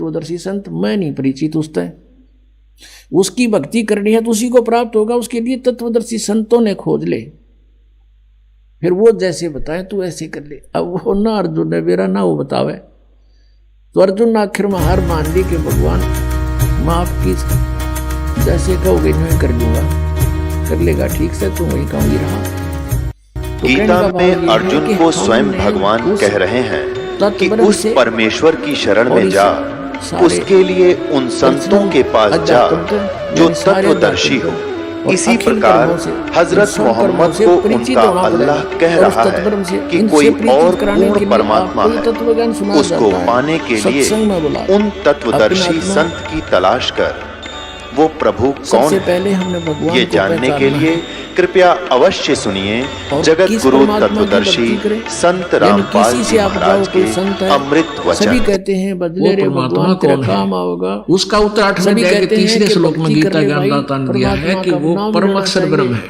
तत्वदर्शी संत मैं नहीं परिचित उससे। उसकी भक्ति करनी है तो उसी को प्राप्त होगा, उसके लिए तत्वदर्शी संतों ने खोज ले, फिर वो जैसे बताए तू ऐसे कर ले। अब वो ना अर्जुन ने मेरा ना वो बतावे, तो अर्जुन आखिर में हार मान ली कि भगवान माफ की, जैसे कहोगे मैं कर लूंगा, कर लेगा ठीक से, तू वही कहूंगी रहा। तो गीता में अर्जुन को स्वयं भगवान कह रहे हैं कि उस परमेश्वर की शरण में जा, उसके लिए उन संतों के पास जा जो तत्वदर्शी हो। इसी प्रकार हजरत मोहम्मद को उनका अल्लाह कह रहा है कि कोई और पूर्ण परमात्मा है, उसको पाने के लिए उन तत्वदर्शी संत की तलाश कर। वो प्रभु कौन है ये जानने के लिए कृपया अवश्य सुनिए जगत गुरु तत्वदर्शी संत रामपाल जी महाराज के अमृत वचन। सभी कहते हैं बदले रे भगवान तेरा काम आओगा। उसका उत्तर 8वें अध्याय के 3रे श्लोक में गीता ज्ञानदाता ने दिया है कि वो परम अक्षर ब्रह्म है,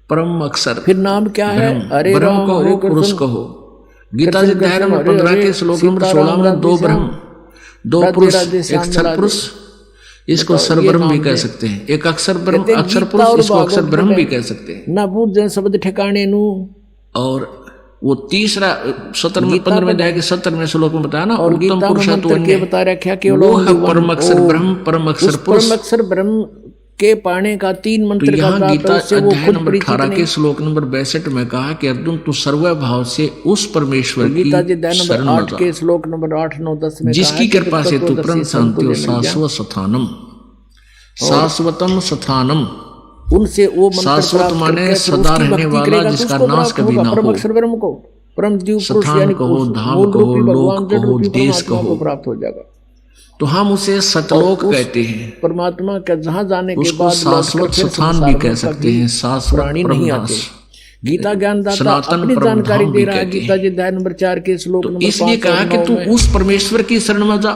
परम अक्षर। फिर नाम क्या है? अरे ब्रह्म कहो पुरुष कहो। गीता जी अध्याय नंबर 15 के श्लोक नंबर 16 में दो ब्रह्म दो पुरुष एक अक्षर पुरुष, इसको अक्षर ब्रह्म भी कह सकते हैं। एक अक्षर ब्रह्म अक्षर पुरुष, इसको अक्षर ब्रह्म भी कह सकते हैं। ना बूझ जाए शब्द ठिकाने नू। और वो तीसरा 15वें अध्याय के 17वें श्लोक में बताया ना, और उत्तम पुरुषत्व बता रखा कि वो है परम अक्षर ब्रह्म परम अक्षर पुरुष। परम अक्षर ब्रह्म के पाने का 3 मंत्र का यहाँ गीता अध्याय नंबर 18 के श्लोक नंबर 62 में कहा कि अर्जुन तू सर्वभाव से उस परमेश्वर की शरण में जा, के श्लोक नंबर 8, 9, 10 में जिसकी कृपा से तू परम शांति और शाश्वत स्थानम शाश्वतम स्थानम। उनसे वो शाश्वत माने सदा रहने वाला, जिसका नाश कभी ना हो। परम अक्षर ब्रह्म को परम जीव पुरुष यानी कहो, धाम कहो, लोक कहो, देश कहो, प्राप्त हो जाएगा। तो हम उसे सतलोक कहते हैं। परमात्मा का जहाँ जाने के उसको बाद शाश्वत स्थान भी कह सकते हैं, शाश्वत नहीं आते। गीता ज्ञानदाता अपनी जानकारी दे रहा है। गीता जी अध्याय नंबर 4 के श्लोक नंबर 5। इसलिए कहा कि तू उस परमेश्वर की शरण में जा,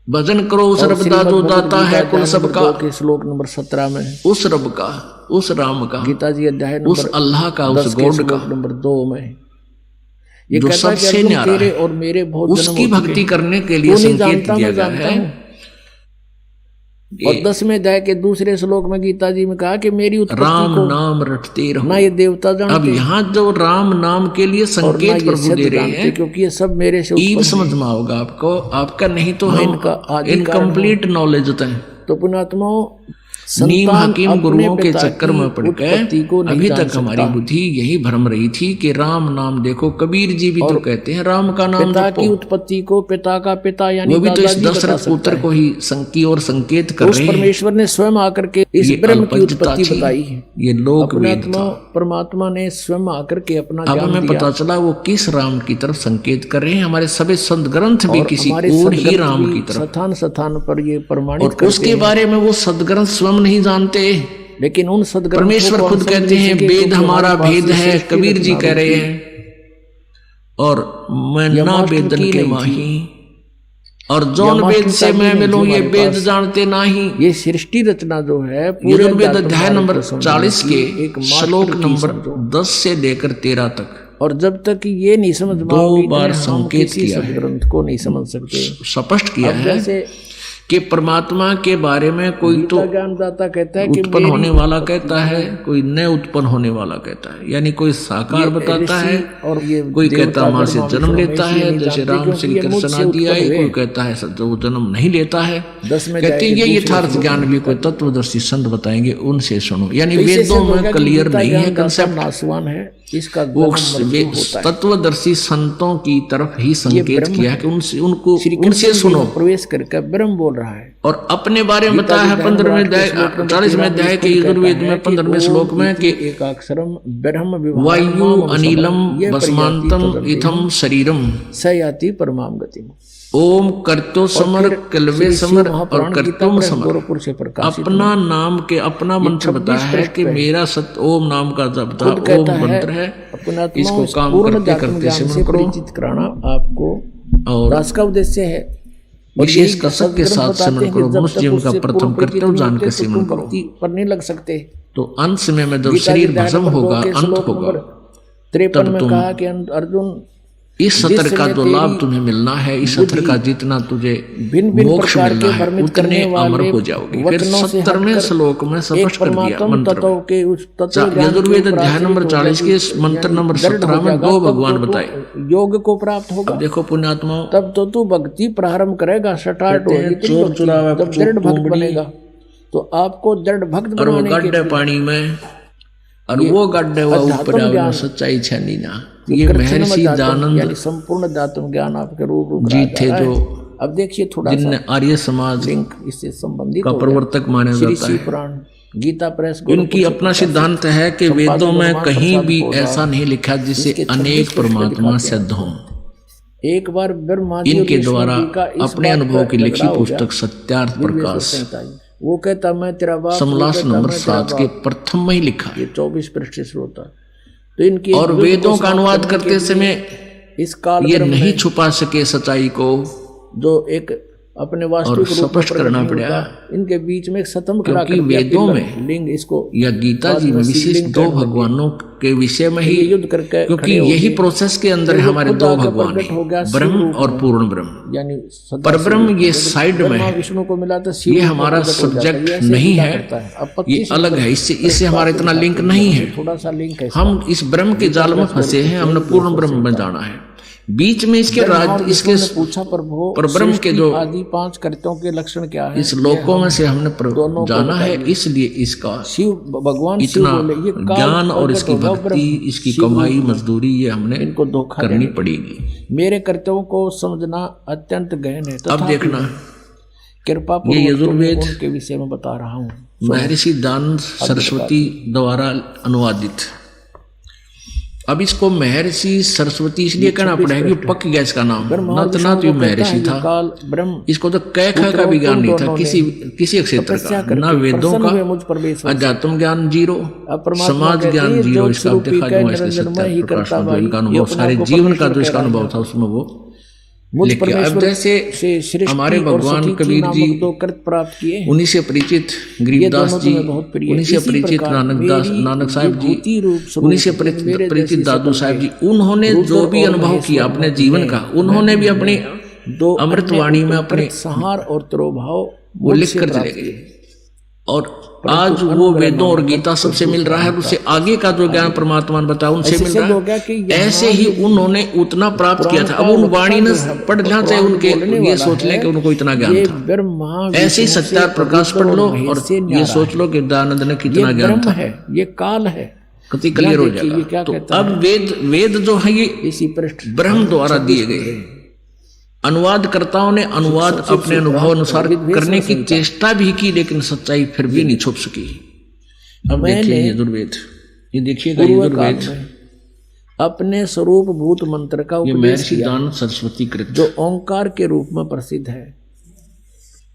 भजन करो उस रब का जो दाता है कुल सबका, के श्लोक नंबर 17 में उस रब का, उस राम का, गीता जी अध्याय नंबर उस अल्लाह का, उस गॉड का नंबर 2 में ये जो सबसे न्यारा है और मेरे बहुत उसकी भक्ति करने के लिए संकेत दिया गया है। और 10वें अध्याय के 2 श्लोक में गीता जी में कहा कि मेरी उत्पत्ति राम को नाम रटते रहो। ना ये देवता जानते। अब यहाँ जो राम नाम के लिए संकेत प्रभु दे रहे हैं, क्योंकि ये सब मेरे से ईब समझ में होगा आपको, आपका नहीं तो हम इनकम्प्लीट नॉलेज होता है। तो पुण्यात्माओं नीम हकीम गुरुओं के चक्कर में पड़कर अभी तक हमारी बुद्धि यही भ्रम रही थी कि राम नाम देखो। कबीर जी भी तो कहते हैं राम का नाम पिता की उत्पत्ति को पिता का पिता यानी वो भी तो इस दशरथ पुत्र को ही संकी और संकेत कर रहे हैं। परमेश्वर ने स्वयं आकर के इस ब्रह्म की उत्पत्ति बताई है। ये लोक वेद था। परमात्मा ने स्वयं आकर के अपना अब हमें पता चला वो किस राम की तरफ संकेत कर रहे हैं। हमारे सभी संत ग्रंथ भी किसी और ही राम की तरफ स्थान स्थान पर ये प्रमाणित और उसके बारे में वो सदग्रंथ स्वयं नहीं जानते, लेकिन उन सदग्रंथों परमेश्वर खुद कहते हैं वेद हमारा भेद है। कबीर जी कह रहे हैं और मैं ना वेदन के माही, और जौन वेद से मैं मिलूं ये वेद जानते नहीं। ये सृष्टि रचना जो है यजुर्वेद अध्याय नंबर 40 के श्लोक नंबर 10 से लेकर 13 तक, और जब तक ये नहीं समझ में 2 बार संकेत किया है, ग्रंथ को नहीं समझ सकते। स्पष्ट किया है कि परमात्मा के बारे में कोई तो ज्ञानदाता कहता है कि उत्पन्न होने वाला कहता है, कोई न उत्पन्न होने वाला कहता है, यानी कोई साकार बताता है, और कोई कहता मां से जन्म लेता है जैसे राम श्री कृष्ण आदि आए, कोई कहता है वो जन्म नहीं लेता है। कहते हैं ये यथार्थ ज्ञान भी कोई तत्वदर्शी संत बताएंगे, उनसे सुनो। यानी वेदों में क्लियर नहीं है कंसेप्ट, नासवान है इसका। वो तत्वदर्शी संतों की तरफ ही संकेत किया कि उनसे सुनो, प्रवेश करके ब्रह्म बोल रहा है। और अपने बारे में बताया है 15वें अध्याय 40वें अध्याय के यजुर्वेद में 15वें श्लोक में कि एकाक्षरम ब्रह्म वायु अनिलम भस्मांतम इथम शरीरम सयाति परमाम गति। ओम कर्तो समर कलवे समर और कर्तुम समर। अपना नाम के अपना मंत्र बताया है कि मेरा सत ओम नाम का जप था, ओम मंत्र है, इसको काम करते करते सिमरन करो कराना आपको, और इसका उद्देश्य है विशेष कसक के साथ सिमरन करो। मनुष्य जीवन का प्रथम कर्तव्य जान के सिमरन करो, पढ़ने लग सकते। तो अंत समय में जब शरीर भस्म होगा, अंत होगा, 53 में कहा कि अर्जुन इस सत्र का जो लाभ तुम्हें मिलना है, इस सत्र का जितना तुझे मोक्ष मिलना है, उतने अमर हो जाओगे। फिर 70वें श्लोक में स्पष्ट कर दिया मंत्र। यजुर्वेद अध्याय नंबर 40 के मंत्र नंबर 17 में 2 भगवान बताए योग को प्राप्त होगा। देखो पुण्यात्माओं, तब तो तू भक्ति प्रारंभ करेगा, स्टार्ट होगी, तब दृढ़ भक्त बनेगा। तो आपको दृढ़ भक्त और वो बनाने के गड्ढे पानी में, और वो गड्ढे हुआ ऊपर सच्चाई छनी ना। ये महर्षि दानंद संपूर्ण दातम ज्ञान आपके रूप जी थे, जो अब देखिए थोड़ा जिनने आर्य समाज लिंक इससे संबंधित का प्रवर्तक माना जाता है। पुराण गीता प्रेस इनकी अपना सिद्धांत है कि वेदों में कहीं भी ऐसा नहीं लिखा जिसे अनेक परमात्मा सिद्ध हों। एक बार ब्रह्मा इनके द्वारा अपने अनुभव की लिखी पुस्तक सत्यार्थ प्रकाश, वो कहता मैं तेरा बाप, समलास नंबर 7 के प्रथम में ही लिखा है। 24 पृष्ठ से होता। तो इनकी और वेदों का अनुवाद करते समय इस काल ये नहीं छुपा सके सच्चाई को, जो एक अपने वास्तविक रूप स्पष्ट करना पड़ा। इनके बीच में एक स्तंभ खड़ा क्योंकि वेदों में लिंग इसको या गीता जी में विशेष 2 भगवानों के विषय में ही युद्ध करके, क्योंकि यही प्रोसेस के अंदर हमारे 2 भगवान हैं, ब्रह्म और पूर्ण ब्रह्म। यानी पर ब्रह्म ये साइड में है, विष्णु को मिला था, ये हमारा सब्जेक्ट नहीं है, ये अलग है, इससे हमारा इतना लिंक नहीं है। थोड़ा सा लिंक है। हम इस ब्रह्म के जाल में फंसे हैं, हमने पूर्ण ब्रह्म में जाना है। बीच में इसके इसके पूछा पर ब्रह्म के जो आदि 5 कर्तों के लक्षण क्या है, इस लोकों में से हमने जाना है, इसलिए इसका शिव भगवान इतना ज्ञान और इसकी भक्ति, इसकी कमाई मजदूरी ये हमने इनको धोखा करनी पड़ेगी। मेरे कर्तव्यों को समझना अत्यंत गहन है। अब देखना, कृपा ये यजुर्वेद के विषय में बता रहा हूँ, महर्षि दानंद सरस्वती द्वारा अनुवादित। अब इसको महर्षि सरस्वती इसलिए कहना पड़ेगा कि पक गया इसका नाम, ना तो महर्षि था, इसको तो कह का भी ज्ञान नहीं था किसी क्षेत्र का, ना वेदों का, अध्यात्म ज्ञान 0, समाज ज्ञान 0। इसका देखा जो इनका अनुभव, सारे जीवन का जो इसका अनुभव था उसमें वो लिख गया। अब जैसे हमारे भगवान कबीर जी, उन्हीं से परिचित गरीबदास जी, उन्हीं से परिचित नानक साहब जी, उन्हीं से परिचित दादू साहब जी, उन्होंने जो भी अनुभव किया अपने जीवन का, उन्होंने भी अपनी अमृतवाणी में अपने सहार और तिरोभाव वो लिख कर चले गए। और आज वो वेदों और गीता सबसे मिल रहा है, उससे आगे का जो ज्ञान परमात्मा ने बताया उनसे मिल रहा है। ऐसे ही उन्होंने उतना प्राप्त किया था। अब उन वाणी ने पढ़ना चाहे उनके ये सोच लें कि उनको इतना ज्ञान था। ऐसे ही सत्यार्थ प्रकाश पढ़ लो और ये सोच लो कि दयानंद ने कितना ज्ञान था। ये काल है, कति क्लियर हो जाएगा। तो अब वेद जो है ये इसी पृष्ठ ब्रह्म द्वारा दिए गए। अनुवादकर्ताओं ने अनुवाद अपने अनुभव अनुसार करने की चेष्टा भी की, लेकिन सच्चाई फिर भी नहीं छुप सकी। अब देखिए यजुर्वेद, ये देखिएगा यजुर्वेद अपने स्वरूप भूत मंत्र का उपदेश किया, दानंद सरस्वती कृत, जो ओंकार के रूप में प्रसिद्ध है।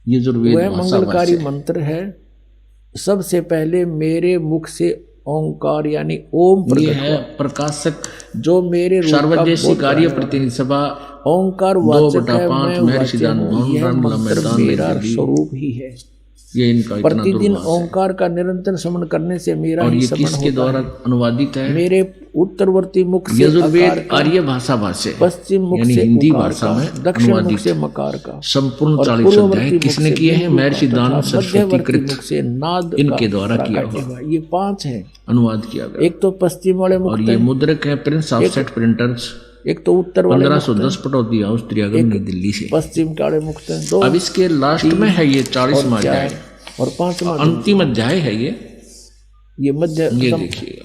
यजुर्वेद वह मंगलकारी मंत्र है। सबसे पहले मेरे मुख से ओंकार यानी ओम प्रकट हुआ। प्रकाशक जो मेरे सार्वजनिक कार्य प्रतिनिधि सभा ओंकार 2/5 महर्षि दानंद मेरा स्वरूप ही है। ये इनका प्रतिदिन ओंकार का निरंतर श्रवण करने से मेरा और ही ये किसके द्वारा अनुवादित है? मेरे उत्तरवर्ती मुख से यजुर्वेद आर्य भाषा भाष्य, पश्चिम मुख से हिंदी भाषा में दक्षिण मुख से मकार का संपूर्ण 40 अध्याय किसने किए हैं? महर्षि दानंद सरस्वती कृत से नाद इनके द्वारा किया हुआ। ये 5 है अनुवाद किया गया। एक तो पश्चिम वाले मुख, और ये मुद्रक है प्रिंस ऑफसेट प्रिंटर्स, एक तो उत्तर वाले 1510 पटौदी हाउस त्रियागढ़ नई दिल्ली से। पश्चिम काले मुक्त है। अब इसके लास्ट में है ये 40वां अध्याय और 5वां अंतिम अध्याय है ये मध्य। ये देखिएगा,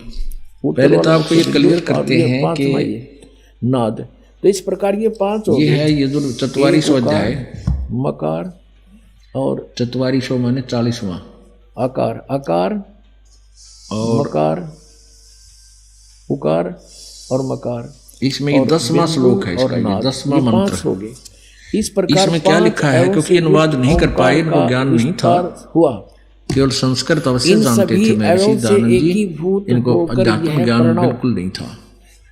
पहले तो आपको ये क्लियर करते हैं कि नाद। तो इस प्रकार ये 5 हो गए। ये है ये जो 44वां अध्याय मकार और 44वां माने 40वां आकार, आकार और मकार, उकार और मकार। इसमें ये 10वां श्लोक है, इसका ये 10वां मंत्र हो गए। इस प्रकार इसमें क्या लिखा है? क्योंकि अनुवाद नहीं कर पाए, इनको ज्ञान नहीं था, हुआ केवल संस्कृत अवश्य जानते थे महर्षि दानंद जी, इनको अध्यात्म ज्ञान बिल्कुल नहीं था।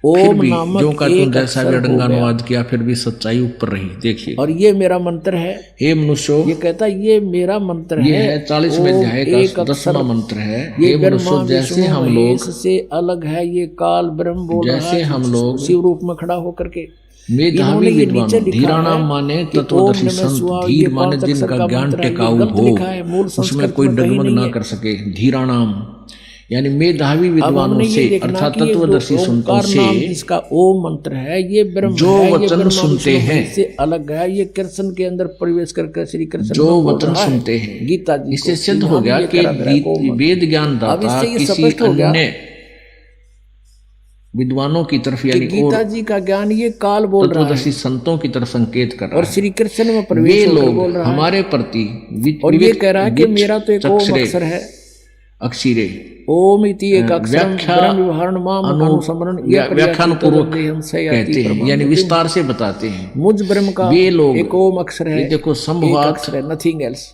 फिर भी जो का तुम जैसा भी अडंगा अनुवाद किया, फिर भी सच्चाई ऊपर रही। देखिए, और ये मेरा मंत्र है। हे मनुष्यो, ये कहता है ये मेरा मंत्र है। ये है 40वें अध्याय का 10वां मंत्र है। हे मनुष्यो, जैसे हम लोग से अलग है, ये काल ब्रह्म बोल रहा है, जैसे हम लोग शिव रूप में खड़ा होकर के मेधावी विद्वान, धीराणाम माने तत्वदर्शी संत, धीर माने जिनका ज्ञान टिकाऊ हो, उसमें कोई डगमग ना कर सके। धीराणाम यानी मेधावी विद्वानों से अर्थात तत्वदर्शी संतों से इसका ओम मंत्र है, ये ब्रह्म जो वचन सुनते हैं से अलग है, ये कृष्ण के अंदर प्रवेश करके श्री कृष्ण जो वचन सुनते हैं। गीता जी इससे सिद्ध हो गया कि वेद ज्ञान दाता किसी अन्य विद्वानों की तरफ यानी गीता जी का ज्ञान ये काल बोल रहा है, तत्वदर्शी संतों की तरफ संकेत कर रहा है। और श्री कृष्ण में प्रवेश वे लोग बोल रहा है हमारे प्रति और ये कह रहा है कि मेरा तो एक ओम अक्षर है, अक्षिरे ओम इति एक अक्षर ब्रह्म विवरण माम अनुसमरण, व्याख्यानुपूर्वक कहते हैं यानी विस्तार से बताते हैं। मुझ ब्रह्म का वे लोग एक ओम अक्षर है, देखो संभवात अक्षर है, नथिंग एल्स।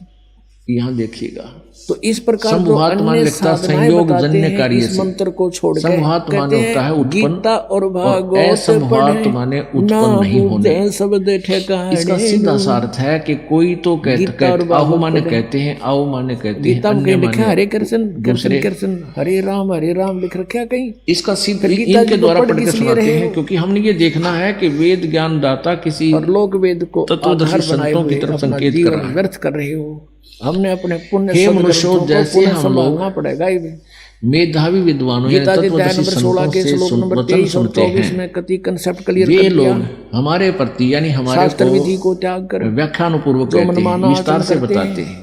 यहाँ देखिएगा तो इस प्रकार संभवात मान लिखता संयोग जन्य कार्य इस मंत्र को छोड़ संभवात माने होता है गीता और भागवत असंभवात माने उत्पन्न नहीं होने। इसका सीधा सा अर्थ है कि कोई तो आहु माने कहते हैं, आओ माने कहते हैं, गीता में लिखा हरे कृष्ण कृष्ण कृष्ण हरे राम लिख रखा कहीं। इसका सीधा इनके द्वारा पढ़ के सुनाते हैं, क्योंकि हमने ये देखना है कि वेद ज्ञान दाता किसी और लोग वेद को तत्वदर्शी संतों की तरफ संकेत कर रहा है। व्यर्थ कर रहे हो, हमने अपने पुण्य जैसे हम लोग पड़ेगा। मेधावी विद्वानों गीता के अध्याय नंबर 16 के श्लोक नंबर 23 और 24 में कति कंसेप्ट क्लियर वे लोग हमारे प्रति यानी हमारे शास्त्र विधि को त्याग कर व्याख्यानुपूर्वक विस्तार से बताते हैं।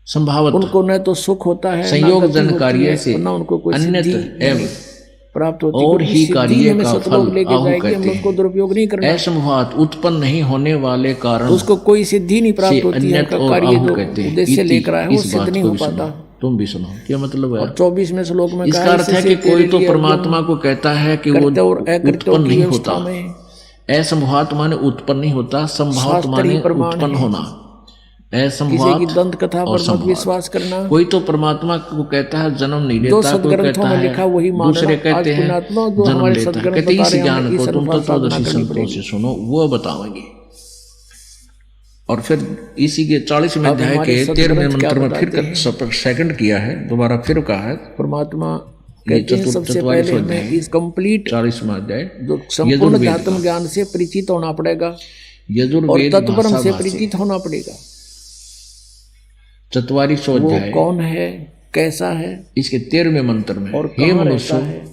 संभावत उनको न तो सुख होता है, संयोग जन कार्य से उनको कोई अन्यत्र एवं प्राप्त होती और ही कार्य का फल आहु कहते हैं। दुरुपयोग नहीं करना, असंभवात उत्पन्न नहीं होने वाले कारण उसको कोई सिद्धि नहीं प्राप्त होती है, कार्य जो उद्देश्य लेकर आया वो सिद्ध नहीं हो पाता। तुम भी सुनो क्या मतलब है। 24 में श्लोक में इसका अर्थ है कि कोई तो परमात्मा को कहता है कि वो उत्पन्न नहीं होता। असंभवात माने उत्पन्न नहीं होता, संभवात माने उत्पन्न होना। किसी की दंत कथा पर मत विश्वास करना। कोई तो परमात्मा को कहता है जन्म नहीं लेता, कोई कहता है लिखा वही मानना, दूसरे कहते हैं जन्म लेता है। कहते इस ज्ञान को तुम तत्वदर्शी संतों से सुनो, वो बताएंगे। और फिर इसी के 40वें अध्याय के 13वें मंत्र में फिर सेकंड किया है, दोबारा फिर कहा है परमात्मा कहते हैं सबसे पहले हमें इस कंप्लीट 40वां अध्याय जो संपूर्ण आत्म ज्ञान से परिचित होना पड़ेगा और तत्वब्रह्म से परिचित होना पड़ेगा। 44वां अध्याय कौन है, कैसा है, इसके 13वें मंत्र में और हे मनुष्य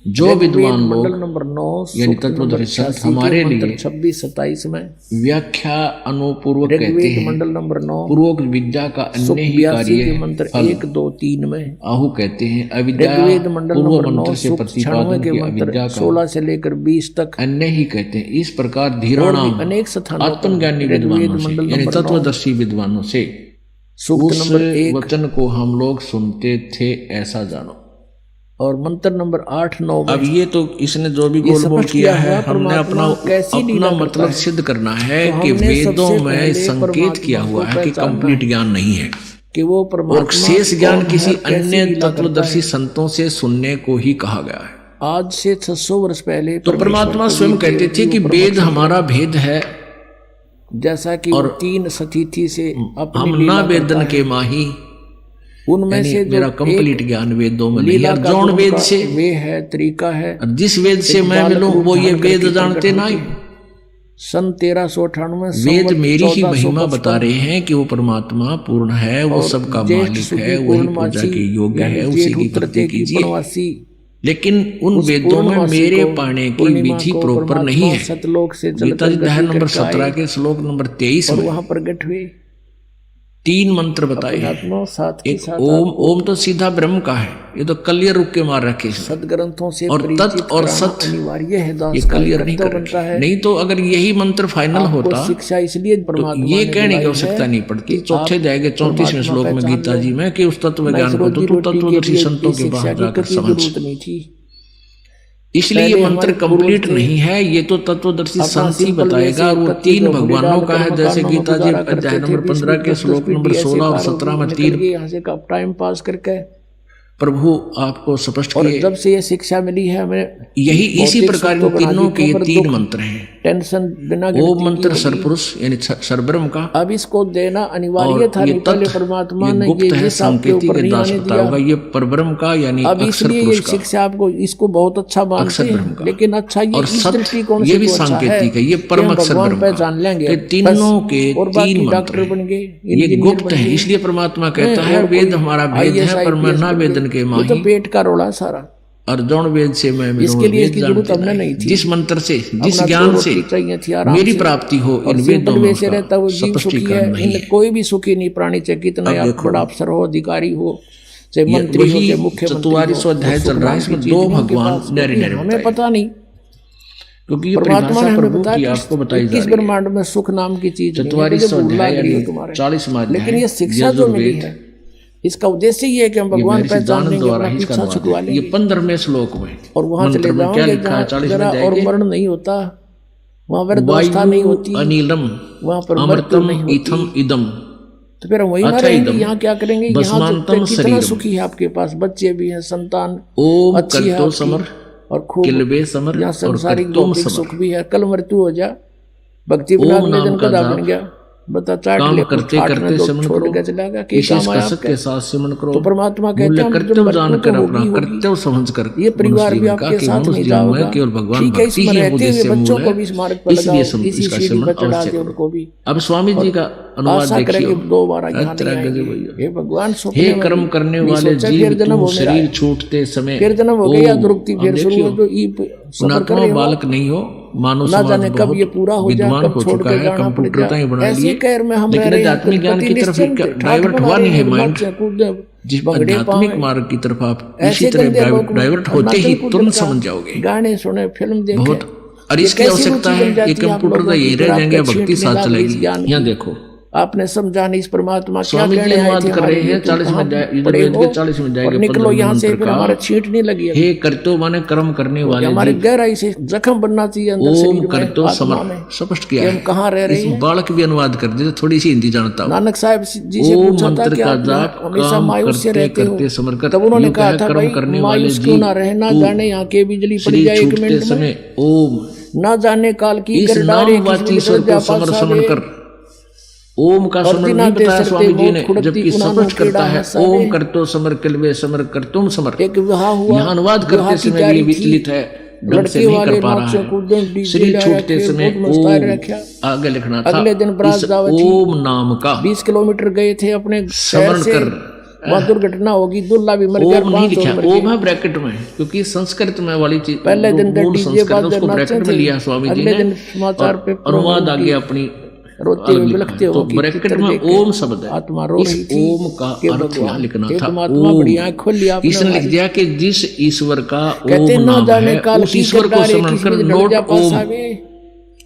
जो विद्वान लोग नंबर 9 यानी तत्वदर्शी संत हमारे लिए 26-27 में व्याख्या अनुपूर्वक कहते हैं। मंडल नंबर 9 पूर्वक विद्या का अन्य ही कार्य मंत्र 1, 2, 3 में आहु कहते हैं। अविद्या मंडल पूर्व मंत्र से प्रतिपादन की अविद्या का 16 से लेकर 20 तक अन्य ही कहते हैं। इस प्रकार धीराणाम अनेक स्थानों आत्मज्ञानी विद्वानों से यानी तत्वदर्शी विद्वानों से उस वचन को हम लोग सुनते थे ऐसा जानो। और मंत्र नंबर 8, 9 अब ये तो इसने जो भी गोलमोल किया है, हमने अपना मतलब सिद्ध करना है कि वेदों में संकेत किया हुआ है कि कंप्लीट ज्ञान नहीं है, कि वो परमात्मा और शेष ज्ञान किसी अन्य तत्वदर्शी संतों से सुनने को ही कहा गया है। आज से 600 वर्ष पहले तो परमात्मा स्वयं कहते थे कि वेद हमारा भेद है, जैसा कि और 3 सतिथि से हम ना वेदन के माही, उनमें से मेरा कंप्लीट ज्ञान वेदों में नहीं है। जौन वेद से वे है, तरीका है, जिस वेद से मैं मिलूं वो ये वेद जानते नहीं। सन 1398 वेद मेरी ही महिमा बता रहे हैं कि वो परमात्मा पूर्ण है, वो सबका मालिक है, वही पूजा के योग्य है, उसी की भक्ति कीजिए। लेकिन उन वेदों में मेरे पाने की विधि प्रॉपर नहीं है। सतलोक से गीता जी अध्याय नंबर 17 के श्लोक नंबर 23 में वहां प्रकट हुए 3 मंत्र बताए हैं। एक ओम तो सीधा ब्रह्म का है, ये तो क्लियर रुक के मार रखे सदग्रंथों से और तत् और सत्य अनिवार्य है, ये क्लियर नहीं बनता है। नहीं तो अगर यही मंत्र फाइनल होता शिक्षा इसलिए तो ये कहने की आवश्यकता नहीं पड़ती। चौथे अध्याय के 34वें श्लोक में गीता जी में कि उस तत्व ज्ञान को तो तत्वदर्शी संतों के पास जाकर समझ। इसलिए ये मंत्र कंप्लीट नहीं है, ये तो तत्वदर्शी संत ही बताएगा। और वो 3 भगवानों का है, जैसे गीता जी अध्याय नंबर 15 के श्लोक नंबर 16 और 17 में 3 यहाँ से टाइम पास करके प्रभु आपको स्पष्ट और किए। जब से ये शिक्षा मिली है हमें, यही इसी प्रकार इन तीनों के ये तीन मंत्र हैं। टेंशन बिना ओम मंत्र सरपुरुष यानी सरब्रह्म का, अब इसको देना अनिवार्य था। ये पहले तत्व परमात्मा ये ने गुप्त है, सांकेतिक ऊपर है, नहीं दास आने बताया होगा। दिया। ये परब्रह्म का यानी अब अक्षर इसलिए ये पुरुष का, शिक्षा आपको इसको बहुत अच्छा मानते अक्षर ब्रह्म हैं, का। लेकिन अच्छा ये और इस सत्य दृष्टिकोण ये से भी तो अच्छा सांकेतिक है, ये कि परम हम अक्षर भगवान ब्रह्म का। पहचान लेंगे। ये तीनों के और बाकी तीन मंत्र डॉक्टर बन गए, ये इंजीनियर गुप्त बन है। गए। इसलिए परमात्मा कहता है वेद हमारा भेद है, पर मैं ना वेदन के ये माही। तो पेट का रोड़ा सारा। अर्जुन वेद से मैं इसके लिए इसकी जरूरत हमने नहीं थी। जिस मंत्र से, जिस अपना ज्ञान दो से रोटी चाहिए थी आराम मेरी से। प्राप्ति हो, और इन सिंपल वेदों वे से रहता वो जीव सुखी है। स्पष्टीकरण नहीं इन है। कोई भी सुखी नहीं प्राणी, चाहे कितना या बड़ा अफसर हो, अधिकारी हो, चाहे मंत्री हो, चाहे मुख्यमंत्री हो। 44वां अध्याय चल रहा है, इसमें दो भगवान डायरेक्ट हमें पता नहीं, क्योंकि ये परमात्मा ने परिभाषा हमें प्रभु की बताया आपको बताई जा किस रही है। ब्रह्मांड में सुख नाम की चीज नहीं है, 44वां मुझे भूल अध्याय लगी है यानी तुम्हारे। 40वां अध्याय, लेकिन ये शिक्षा जो मिली है, इसका उद्देश्य ये है कि हम भगवान पहचान लेंगे, अपना पीछा छुटवा ये लेंगे 15वें श्लोक में और वहां चले क्या जाओगे लिखा है? 40वें जरा अध्याय और के मरण नहीं होता, वहां पर व्यवस्था नहीं होती, अनिलम वहां पर मृत्यु अमृतम नहीं होती। इथम इदम। तो फिर हम वही ना अच्छा रहेंगे, इदम, यहाँ क्या करेंगे? यहाँ भस्मांतम तो कितना शरीरम। सुखी है आपके पास, बच्चे भी हैं, संतान ओम अच्छी है कर्तो आपकी, समर और खूब किलबे समर यहाँ और संसारिक कर्तोम भौतिक समर। सुख भी है। कल मृत्यु हो जा, भक्ति बिना ओम अगले नाम दिन का कदा जाप, बन गया, बता चाट काम ले, करते ठाट करते ने तो सिमरन छोड़ करो, के चला गया, कि विशेष काम आया कसक आपका। के साथ सिमरन करो। तो परमात्मा कहते मूल्य हैं कर्तव्य जानकर अपना होगी, कर्तव्य समझ कर ये परिवार भी जीवन आपके का साथ मनुष्य नहीं जीवन में जाओगा। केवल भगवान ठीक है, भक्ति इसमें ही रहते उद्देश्य हुए मूल बच्चों है, को भी इस मार्ग पर लगाओ, इसलिए इसी इसका सीढ़ी सिमरन पर चढ़ा अवश्य दे करो। उनको भी। अब स्वामी जी का अनुवाद आशा करें कि देखिए। 2 बार यहाँ नहीं आएंगे। हे भगवान, सपने हे में कर्म भी करने नहीं वाले सोचा, जीव, फिर जन्म तुम हो मेरा शरीर है। छूटते समय फिर जन्म हो गया, दुरुक्ति अब फिर शुरू देखियो, हो, तो ई सफर पुणात्मा कर रहे हो। बालक नहीं हो, मानव ना समाज जाने कब ये बहुत पूरा हो जाए, विद्वान कब हो छोड़ चुका के है, जाना पड़ कंप्यूटर तो ही बना जाए। ऐसी लिए, कहर में हम रह लेकिन रहे हैं, आध्यात्मिक ज्ञान की तरफ डाइवर्ट हुआ नहीं है माइंड। जिस आध्यात्मिक मार्ग की तरफ आप इसी तरह डाइवर्ट होते ही तुरंत समझ जाओगे। गाने सुने, फिल्म देखे, बहुत, और इसकी आवश्यकता है, ये कंप्यूटर तो यही रह जाएंगे, भक्ति साथ चलेगी। यहाँ देखो आपने समझा नहीं, इस परमात्मा क्या स्वामी जी कहने आए अनुवाद थे कर रहे हमारे लिए, हैं तुम 40वें कहाँ अध्याय, पड़े वेद हो? के 40वें अध्याय और के निकलो 15वें यहाँ से, मंत्र फिर का, हमारे छींट नहीं लगी है। हे कर्तो माने कर्म करने वाले हमारे जीव, गहराई से जख्म बनना चाहिए अंदर ओम शरीर में, कर्तो आत्मा समर में। स्पष्ट किया कि हम है। कहाँ रह रहे इस हैं। बालक भी अनुवाद कर दे, थोड़ी सी हिंदी जानता हूँ। नानक साहब जी से ओम पूछा था मंत्र कि का आप जाप हमेशा काम मायूस से करते रहते हो, करते समर कर। तब उन्होंने यूं कहा कहे, था कर्म भाई करने वाले मायूस क्यों जीव, ना रहे, ना तू जाने यहाँ के बिजली पड़ शरीर जाए 1 छूटते मिनट में, समय ओम ना जाने काल की इस कर नाम डारे, वाची ईश्वर को समर समन कर। ओम का समर नहीं बताया स्वामी जी ने, जबकि स्पष्ट करता है ओम करतो समर किलवे समर कर तुम समर। एक विवाह हुआ, यहाँ अनुवाद करते समय भी विचलित है, ढंग से नहीं कर पा रहा है। शरीर छूटते समय ओम आगे लिखना था। अगले दिन बरात इस दावत थी, ओम नाम का 20 किलोमीटर गए थे अपने शहर समर से, कर। वहाँ दुर्घटना होगी, दुल्ला भी मर गया, ओम नहीं 5 लिखा, लोग मर ओम गए। है ब्रैकेट में, क्योंकि संस्कृत में वाली चीज पहले दिन मूल डीजे संस्कृत बाद उसको नाचते ब्रैकेट में थे, लिया स्वामी जी अगले ने, दिन समाचार और पे अनुवाद आगे अपनी रोते हुए बिलखते हो, तो ब्रैकेट में ओम शब्द है। आत्मा रो रही इस थी ओम का अर्थ यहाँ लिखना था परमात्मा बड़ी आँख खोल लिया आपने इसने लिख हमारी। दिया कि जिस ईश्वर का कहते ओम ना नाम जाने है, काल उस की ईश्वर को करदारे, समझ कर किसी नोट दर्जा पास ओम, आवे,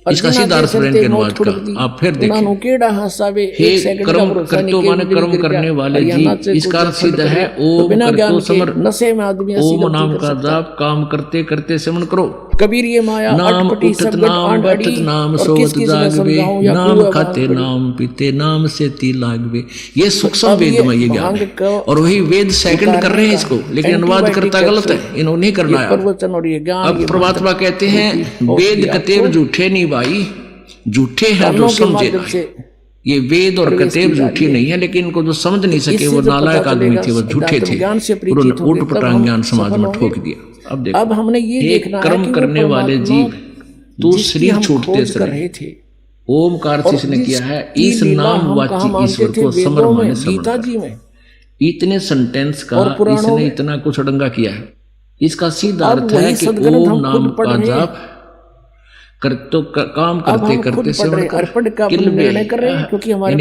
इसका सीधा अर्थ फ्रेंड के अनुवाद का आप फिर देखें। हे कर्म करतो माने कर्म करने वाले जीव, इसका अर्थ सीधा है ओम करतो समर। नशे में आदमी ओम नाम का जाप काम करते करते सिमरन करो। कबीर ये माया नाम अटपटी उठत सब नाम बैठत नाम सोवत जागवे, नाम खाते नाम पीते नाम से ती लागवे। ये सूक्ष्म वेद में ये ज्ञान है, और वही वेद सेकंड कर रहे हैं इसको, लेकिन अनुवाद करता गलत है, इन्होंने नहीं करना है। प्रवचन और ये ज्ञान, अब परमात्मा कहते हैं वेद कतेब झूठे नहीं भाई, झूठे हैं जो समझे नहीं। ये वेद और कतेब झूठी नहीं है, लेकिन इनको जो समझ नहीं सके वो नालायक आदमी थे, वो झूठे थे, उन्होंने ऊट पटांग ज्ञान समाज में ठोक दिया। अब देखो, अब हमने ये देखना है कर्म कि करने वाले जीव, तू शरीर छूटते समय ओम का अर्थ इसने किया है, इस नाम वाची ईश्वर को समर माने गीता जी में इतने सेंटेंस का इसने इतना कुछ अड़ंगा किया है। इसका सीधा अर्थ है कि ओम नाम का जाप कर तो काम करते करते सेवन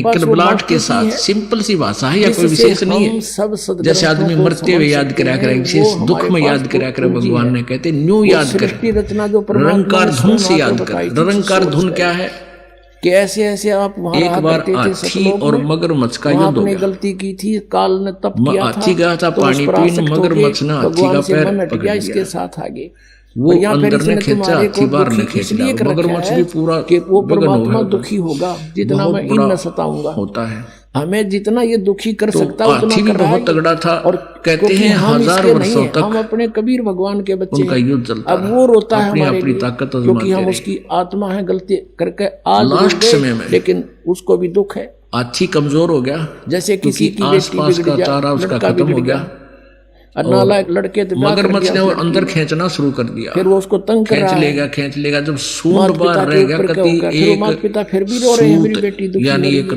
किलबलाट के साथ, सिंपल सी भाषा है या कोई विशेष नहीं है। जैसे आदमी मरते हुए याद करा करें, विशेष दुख में याद करा करें, भगवान ने कहते न्यू याद कर, निरंकार धुन से याद कर। निरंकार धुन क्या है कि ऐसे ऐसे आप वहां एक बार हाथी और मगरमच्छ का युद्ध हो गया, गलती की थी, काल ने तप किया था, हाथी गया था पानी पीने, मगरमच्छ ने हाथी का पैर पकड़ लिया। इसके साथ आगे वो अंदर ने खींचा, हाथी बाहर ने खींच लिया। मगरमच्छ भी पूरा कि वो परमात्मा दुखी होगा जितना मैं इन न सताऊंगा होता है। हमें जितना ये दुखी कर तो सकता है हाथी भी बहुत तगड़ा था और कहते हैं 1000 वर्षों तक हम अपने कबीर भगवान के बच्चे उनका युद्ध चलता। अब वो रोता है हमारे अपनी लिए, ताकत क्योंकि हम उसकी आत्मा है, गलती करके आज लास्ट समय में, लेकिन उसको भी दुख है। हाथी कमजोर हो गया, जैसे किसी की आसपास का चारा उसका खत्म हो गया, नालायक लड़के मगरमच्छ ने वो अंदर खींचना शुरू कर दिया। फिर वो उसको तंग कर रहा है, खींच लेगा। जब सूंड बाहर रह गया, कति एक माता पिता फिर भी रो रहे हैं, मेरी बेटी दुखी यानी एक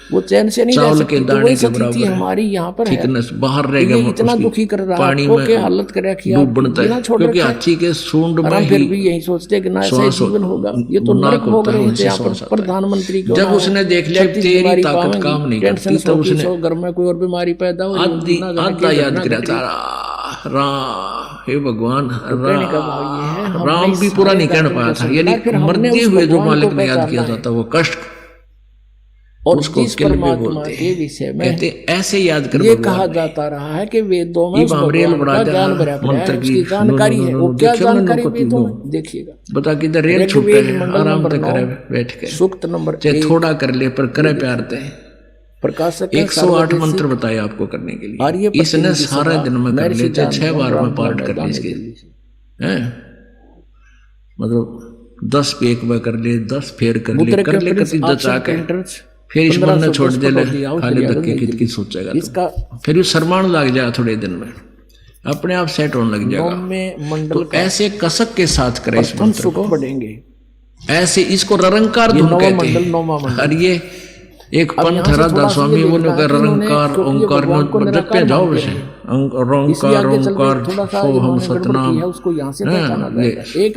वो चैन से नहीं रह सकती। तो वही स्थिति हमारी यहाँ पर है, बाहर रह गया, इतना दुखी कर रहा है, पानी आपको में क्या हालत कर रखी है, क्योंकि हाथी के सूंड में फिर भी यही सोचते कि ना ऐसा जीवन होगा, ये तो नरक हो रहे थे। यहाँ पर प्रधानमंत्री को जब उसने देख लिया तेरी ताकत काम नहीं करती, तो उसने घर में कोई और बीमारी पैदा हो, आधा याद किया था, हे भगवान राम भी पूरा नहीं कहना पाया था। यानी मरते हुए जो मालिक ने याद किया जाता वो कष्ट, और जिस परमात्मा के विषय में कहते ऐसे याद कर, ये कहा जाता रहा है कि वेदों में ज्ञान भरा है, उसकी जानकारी है। वो क्या जानकारी वेदों में देखिएगा, बता किधर रेल छूट है, आराम से करे बैठ के, सूक्त नंबर चाहे थोड़ा कर ले पर करे प्यार दे। प्रकाशक 108 मंत्र बताए आपको करने के लिए, इसने सारे दिन में कर ले, चाहे 6 बार में पाठ कर ले इसके, हैं मतलब 10 पे एक बार कर ले, 10 फेर कर ले कति जचा के, फिर इस मन ने छोड़ दे ले, खाली धक्के की सोचेगा इसका, फिर शर्माण लग जाए, थोड़े दिन में अपने आप सेट होने लग जाएगा। तो ऐसे कसक के साथ करे इस मंत्र को, बढ़ेंगे ऐसे, इसको ररंकार धुन कहते हैं। और ये एक पंथ राधा स्वामी वो ररंकार ओंकार जपे जाओ, वैसे ओंकार ओंकार सोहम सतनाम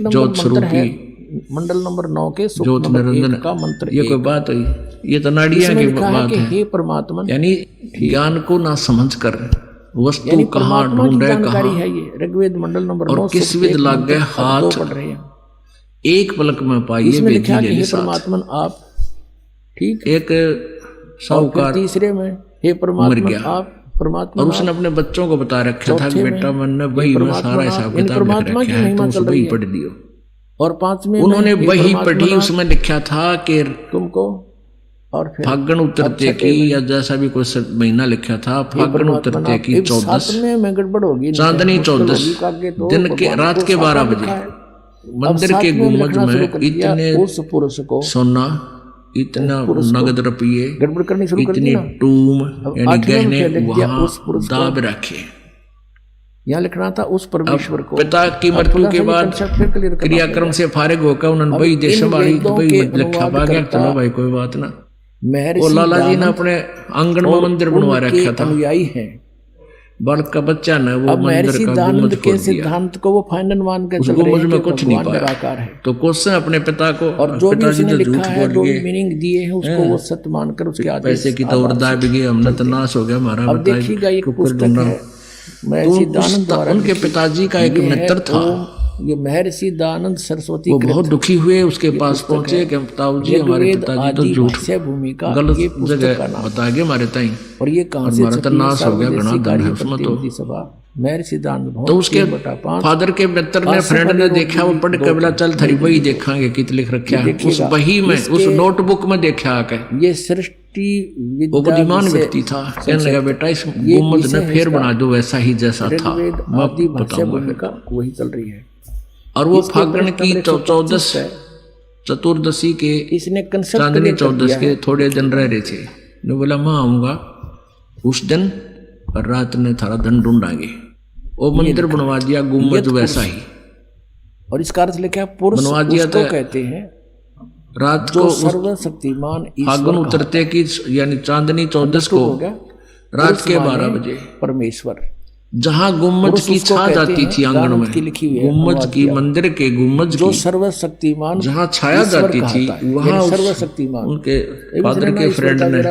ज्योत स्वरूपी मंडल नंबर 9 के ज्योत निरंजन का मंत्र। ये कोई बात हुई, ये तो नाड़िया की बात है। हे परमात्मा, यानी ज्ञान को ना समझ कर वस्तु कहाँ ढूंढे, कहाँ है ये ऋग्वेद मंडल नंबर 9 और किस विध लग गए हाथ, एक पलक में पाइए वेदी परमात्मा आप, ठीक। एक साहूकार तीसरे में हे परमात्मा आप परमात्मा, और उसने अपने बच्चों को बता रखा था कि बेटा मैंने वही में सारा हिसाब किताब लिख रखा है, तुम वही पढ़ दियो। और 5 में उन्होंने वही पढ़ी, उसमें लिखा था कि तुमको, और फागण उतरते की, या जैसा भी कोई महीना लिखा था, फागण उतरते की 14 में गड़बड़ होगी, चांदनी 14 दिन के रात के 12 बजे मंदिर के गुम्बद में इतने सोना, इतना नगद रुपये, गड़बड़ करनी शुरू कर दी, इतनी टूम यानी गहने वहां दाब रखे। यहाँ लिखना था उस परमेश्वर को। पिता की मृत्यु के बाद क्रियाक्रम से फारिग होकर उन्होंने वही देश संभाली, वही लिखा गया, चलो भाई कोई बात ना। और लाला जी ने अपने आंगन में मंदिर बनवा रखा था, अनुयायी है बालक का बच्चा ने वो मंदिर का गुम्बद के सिद्धांत को वो फाइनल मान के चल रहे हैं, गुम्बद में कुछ नहीं पाया। तो क्वेश्चन अपने पिता को, और जो भी उसने लिखा है, जो भी मीनिंग दिए हैं उसको वो सत्य मानकर उसके आगे पैसे की तो उड़दा भी गई, हमने तो नाश हो गया हमारा। अब देखिएगा एक पुस्तक है, उनके पिताजी का एक मित्र था, ये महर्षि दानंद सरस्वती, वो बहुत दुखी हुए, उसके पास पहुंचे कि पिताजी हमारे पिताजी तो झूठ भूमिका गलत जगह बता गए हमारे ताई, और ये कहां से हमारा तो नाश हो गया, घना धन है उसमें। तो उसके फादर के मित्र ने, फ्रेंड ने देखा, वो पढ़ के बोला चल थरी वही देखांगे कित लिख रखा है उस वही में, उस नोटबुक में देखा आके। ये सृष्टि वो बुद्धिमान व्यक्ति था, कहने लगा बेटा इस गुम्बद ने फिर बना दो वैसा ही जैसा था, मैं बताऊंगा। वही चल रही है। और वो फागण की 14 चतुर्दशी के, चांदनी 14 के थोड़े दिन रह रहे थे, ने बोला मैं आऊंगा उस दिन, और रात ने थारा धन ढूंढांगे। वो मंदिर बनवा दिया गुम्बद वैसा ही, और इसका अर्थ लिखा पुरुष बनवा दिया, तो कहते हैं रात को सर्वशक्तिमान फागुन उतरते की यानी चांदनी 14 को रात के 12 बजे परमेश्वर, जहाँ गुम्बद की छा जाती थी आंगन में, गुम्बद की मंदिर के गुम्बद जो सर्वशक्तिमान जहाँ छाया जाती थी, वहाँ सर्वशक्तिमान उनके फादर के फ्रेंड ने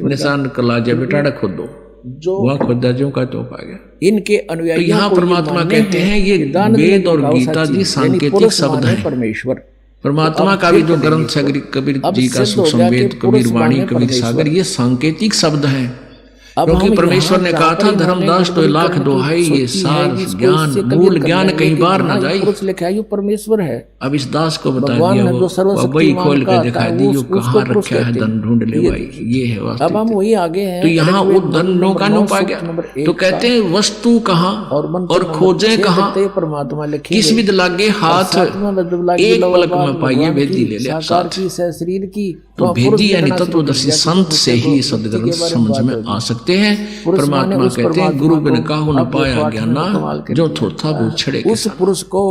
निशान कला दिया, बेटा खोद दो, जो वहाँ खोदा जो का तो पा गया। इनके अनुयायी यहाँ परमात्मा कहते हैं ये वेद और गीता जी सांकेतिक शब्द है। परमेश्वर परमात्मा का भी जो ग्रंथ है कबीर जी का सूक्ष्म वेद, कबीर वाणी, कबीर सागर, ये सांकेतिक शब्द है। क्योंकि परमेश्वर ने कहा था धर्मदास तो लाख दोहाई, ये सार ज्ञान मूल ज्ञान कहीं बाहर ना जाए। पुरुष लिखा है, परमेश्वर है। अब इस दास को बता दिया, वो वही खोल के दिखा दी, जो कहाँ रखा है धन ढूंढ ले भाई, ये है वास्तविकता। अब हम वही आगे हैं। तो यहाँ वो धन नौका नो पा गया, तो कहते हैं वस्तु कहाँ और खोजे कहाँ, परमात्मा लिखे किस विद लागे हाथ, एक पलक में पाइए भेदी ले ले साथ। शरीर की तो भेदी यानी तत्वदर्शी संत से ही सदग्रंथ समझ में आ सकते हैं। परमात्मा कहते हैं गुरु बिन काहू न पाया ज्ञाना, जो थोथा वो छड़े उस पुरुष को।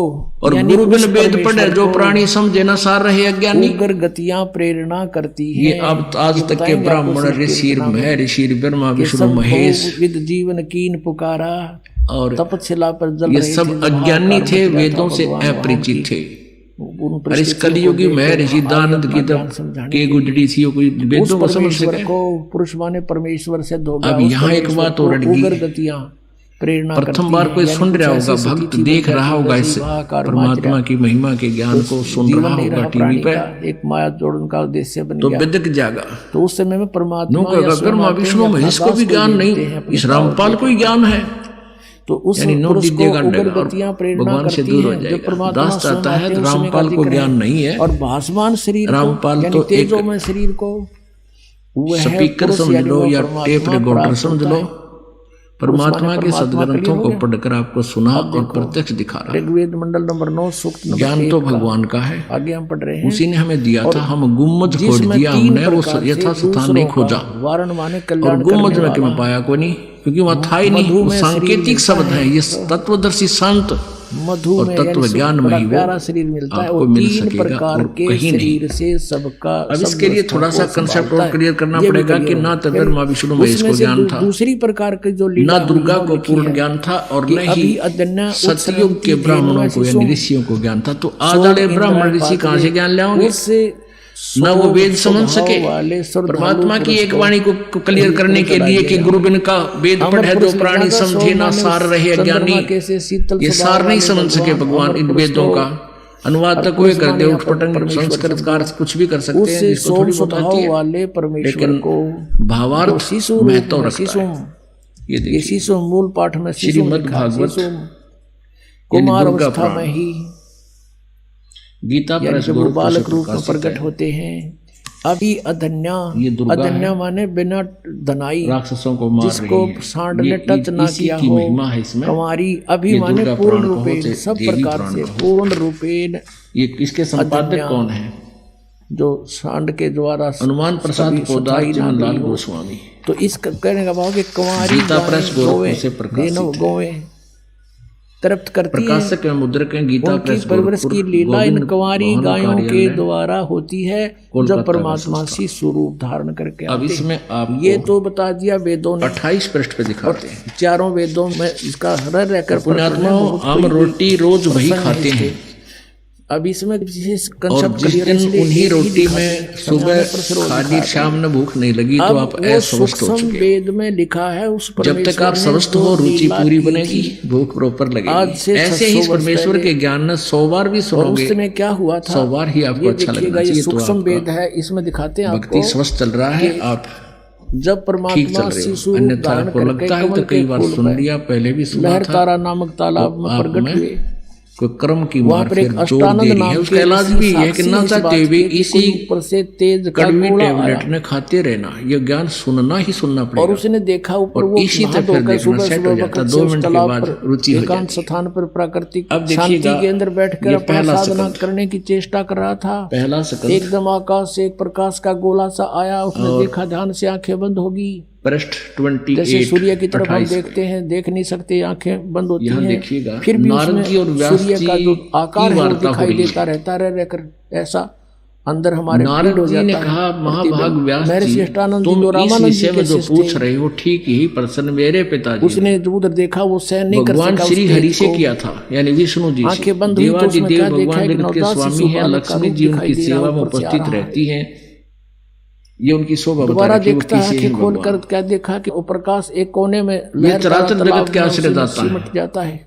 और गुरु बिन वेद पढ़े जो प्राणी समझे न सार रहे अज्ञानी। उग्र गतियां प्रेरणा करती है। ये अब आज तक के ब्राह्मण ऋषि ऋषि ब्रह्मा विष्णु महेश विद जीवन कीन पुकारा और तपस्या पर जल ये सब अज्ञानी थे, वेदों से अपरिचित थे। और इस कलियुगी में ऋषि दानंद की के गुजरी थी, कोई वेदों को समझ सके। पुरुष माने परमेश्वर से धोखा। अब यहाँ एक बात और अड़गी, प्रथम बार कोई सुन रहा होगा, भक्त देख रहा होगा इस परमात्मा की महिमा के ज्ञान को, सुन रहा होगा टीवी पे, एक माया जोड़न का उद्देश्य बन तो बिदक जाएगा। तो उस समय में परमात्मा ब्रह्मा विष्णु महेश को भी ज्ञान नहीं, इस रामपाल को ही ज्ञान है। तो उस पुरुष को उग्र गतियां प्रेरणा करती हैं। जो परमात्मा चाहता है, रामपाल को ज्ञान नहीं है। और भासमान शरीर रामपाल तो तेजो में शरीर को स्पीकर समझ लो या टेप रिकॉर्डर समझ लो, परमात्मा के सदग्रंथों को पढ़कर आपको सुना और प्रत्यक्ष दिखा रहा है। ऋग्वेद मंडल नंबर 9 सूक्त ज्ञान तो भगवान का है, आगे हम पढ़ रहे हैं। उसी ने हमें दिया था, हम गुम्मज खोज दिया हमने, वो यथा स्थान नहीं खोजा। वारण माने और कल्याण गुम्मज में मैं पाया को नहीं, क्योंकि वहां था ही नहीं, सांकेतिक शब्द है। ये तत्वदर्शी संत मधु और तत्व ज्ञान में ही प्यारा शरीर मिलता है, आपको और मिल 3 सकेगा प्रकार और के कहीं नहीं। शरीर से सबका। अब इसके लिए थोड़ा सा कंसेप्ट और क्लियर करना पड़ेगा कि ना तो ब्रह्मा विष्णु महेश को ज्ञान था, दूसरी प्रकार के जो ना दुर्गा को पूर्ण ज्ञान था, और न ही सतयुग के ब्राह्मणों को यानी ऋषियों को ज्ञान था। तो आज वाले ब्राह्मण ऋषि कहाँ से ज्ञान लाओगे? न वो वेद समझ सके। परमात्मा की एक वाणी को क्लियर करने के लिए कि गुरु बिन का वेद पढ़े जो प्राणी समझे ना सार रहे अज्ञानी, ये सार नहीं समझ सके भगवान इन वेदों का। अनुवाद तक कोई कर दे, उठपटंग संस्कृतकार कुछ भी कर सकते हैं, जिसको थोड़ी बहुत आती है, लेकिन भावार्थ महत्व रखता है। ये देखिए मूल पाठ में श्रीमद् भागवत कुमार अवस्था में ही गीता प्रेस बालक रूप में प्रकट होते हैं। अभी अधन्या माने बिना धनाई, राक्षसों को मार जिसको सांड ने टच ना किया हो। कुमारी अभी माने पूर्ण रूपेण, सब प्रकार से पूर्ण रूपेण। ये इसके संपादक कौन है? जो सांड के द्वारा हनुमान प्रसाद पोदार जीवनलाल गोस्वामी। तो इस कहने का भाव कि कुमारी गीता प्रेस से प्रकाशित गोवे तृप्त करती है। प्रकाशक एवं मुद्रक हैं गीता प्रेस। परवरिश की लीला इन कुंवारी गायों के द्वारा होती है, जब परमात्मा सी स्वरूप धारण करके। अब इसमें आप ये तो बता दिया वेदों ने, 28 पृष्ठ पे दिखाते हैं। चारों वेदों में इसका हर रहकर पुण्यात्मा हम रोटी रोज वही खाते हैं। अब इसमें विशेष और जिस दिन उन्हीं रोटी में सुबह खाली शाम में भूख नहीं लगी तो आप अस्वस्थ हो चुके। वेद में लिखा है उस जब तक आप स्वस्थ हो रुचि पूरी बनेगी, भूख प्रॉपर लगेगी। ऐसे ही परमेश्वर के ज्ञान ने 100 बार भी सुनोगे, उसमें क्या हुआ था 100 बार ही आपको अच्छा लगना चाहिए। सूक्ष्म वेद है, इसमें दिखाते हैं भक्ति स्वस्थ चल रहा है, आप जब परमात्मा शिशु अन्यथा आपको लगता है तो कई बार सुन लिया, पहले भी सुना था। तारा नामक तालाब में प्रकट हुए, कोई कर्म की मार फिर जोड़ दे रही है। उसका इलाज भी है कि ना चाहते हुए इसी तेज कड़वी टेबलेट ने खाते रहना, ये ज्ञान सुनना ही सुनना पड़ेगा। और उसने देखा ऊपर वो इसी तरह फिर देखना सेट हो जाता, 2 मिनट के बाद रुचि हो जाती। स्थान पर प्राकृतिक अब शांति के अंदर बैठकर अपना साधना करने की चेष्टा कर रहा था। पहला सकल एकदम आकाश से एक प्रकाश का गोला सा आया, उसने देखा, ध्यान से आंखें बंद होगी। पृष्ठ 28 जैसे सूर्य की तरफ हम देखते हैं, देख नहीं सकते, आंखें बंद होती हैं। देखिएगा फिर भी नारद जी और व्यास सूर्य का जो आकार है वो दिखाई देता रहता रहकर ऐसा अंदर हमारे नारद जी ने कहा, महाभाग व्यास जी, तुम इस विषय में जो पूछ रहे हो ठीक ही प्रश्न मेरे पिताजी उसने उधर देखा, वो सहन नहीं कर सका। भगवान श्री हरि से किया था, यानी विष्णु जी से। आंखें बंद हुई तो उसमें क्या देखा, भगवान जगत के स्वामी हैं, लक्ष्मी जी उनकी सेवा में उपस्थित रहती हैं, ये उनकी शोभा दोबारा देखता है कि खोल कर क्या देखा कि वो प्रकाश एक कोने में चराचर जगत के आश्रय दाता जाता है।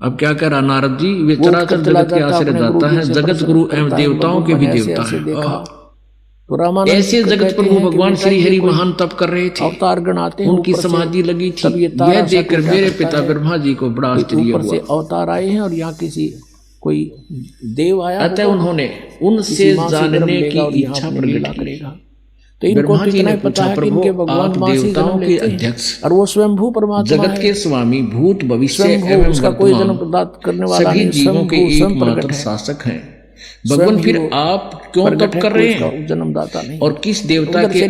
अब क्या कह रहा नारद जी, वे चराचर जगत के आश्रय दाता है, जगत गुरु एवं देवताओं के भी देवता है। तो रामानंद ऐसे जगत प्रभु भगवान श्री हरि महान तप कर रहे थे, अवतार गण आते हैं, उनकी समाधि लगी थी। यह देखकर मेरे पिता ब्रह्मा जी को बड़ा आश्चर्य हुआ। से अवतार आए हैं और यहाँ किसी कोई देव आया, अतः उन्होंने उनसे जानने की इच्छा प्रकट की। तो इनको इतना पता है कि इनके भगवान मां से देवताओं के अध्यक्ष और वो स्वयंभू परमात्मा जगत के स्वामी, भूत भविष्य एवं उसका कोई जन्म करने वाला सभी जीवों के एकमात्र शासक हैं। भगवान फिर आप क्यों तप कर रहे हैं जन्मदाता नहीं, और किस देवता के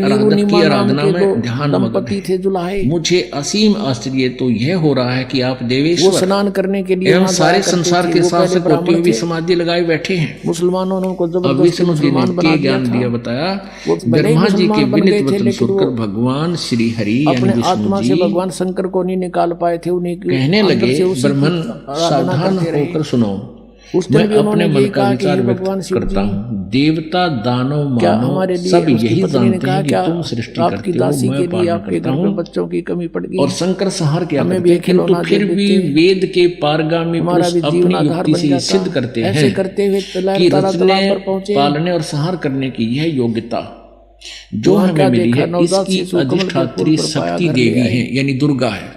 आराधना में ध्यान दंपति थे जुलाहे। मुझे असीम आश्चर्य तो यह हो रहा है कि आप देवेश्वर स्नान करने के लिए एवं सारे संसार के शासक होते हुए भी समाधि लगाए बैठे हैं। मुसलमानों ने उनको जबरदस्ती मुसलमान बना ज्ञान दिया। बताया ब्रह्मा जी के विनित वचन सुनकर भगवान श्री हरि अपने आत्मा से भगवान शंकर को नहीं निकाल पाए थे, उन्हें कहने लगे ब्राह्मण सावधान होकर सुनो, मैं अपने मन का विचार व्यक्त करता हूँ। देवता दानव मानव सब यही जानते हैं कि तुम सृष्टि करते हो, मैं पालन करता हूँ, बच्चों की कमी पड़ गई और शंकर संहार क्या करते हैं, किंतु फिर भी वेद के पारगामी पुरुष अपनी युक्ति से सिद्ध करते हैं कि रचने, पालने और संहार करने की यह योग्यता जो हमें मिली है, इसकी अधिष्ठात्री शक्ति देवी है, यानी दुर्गा है।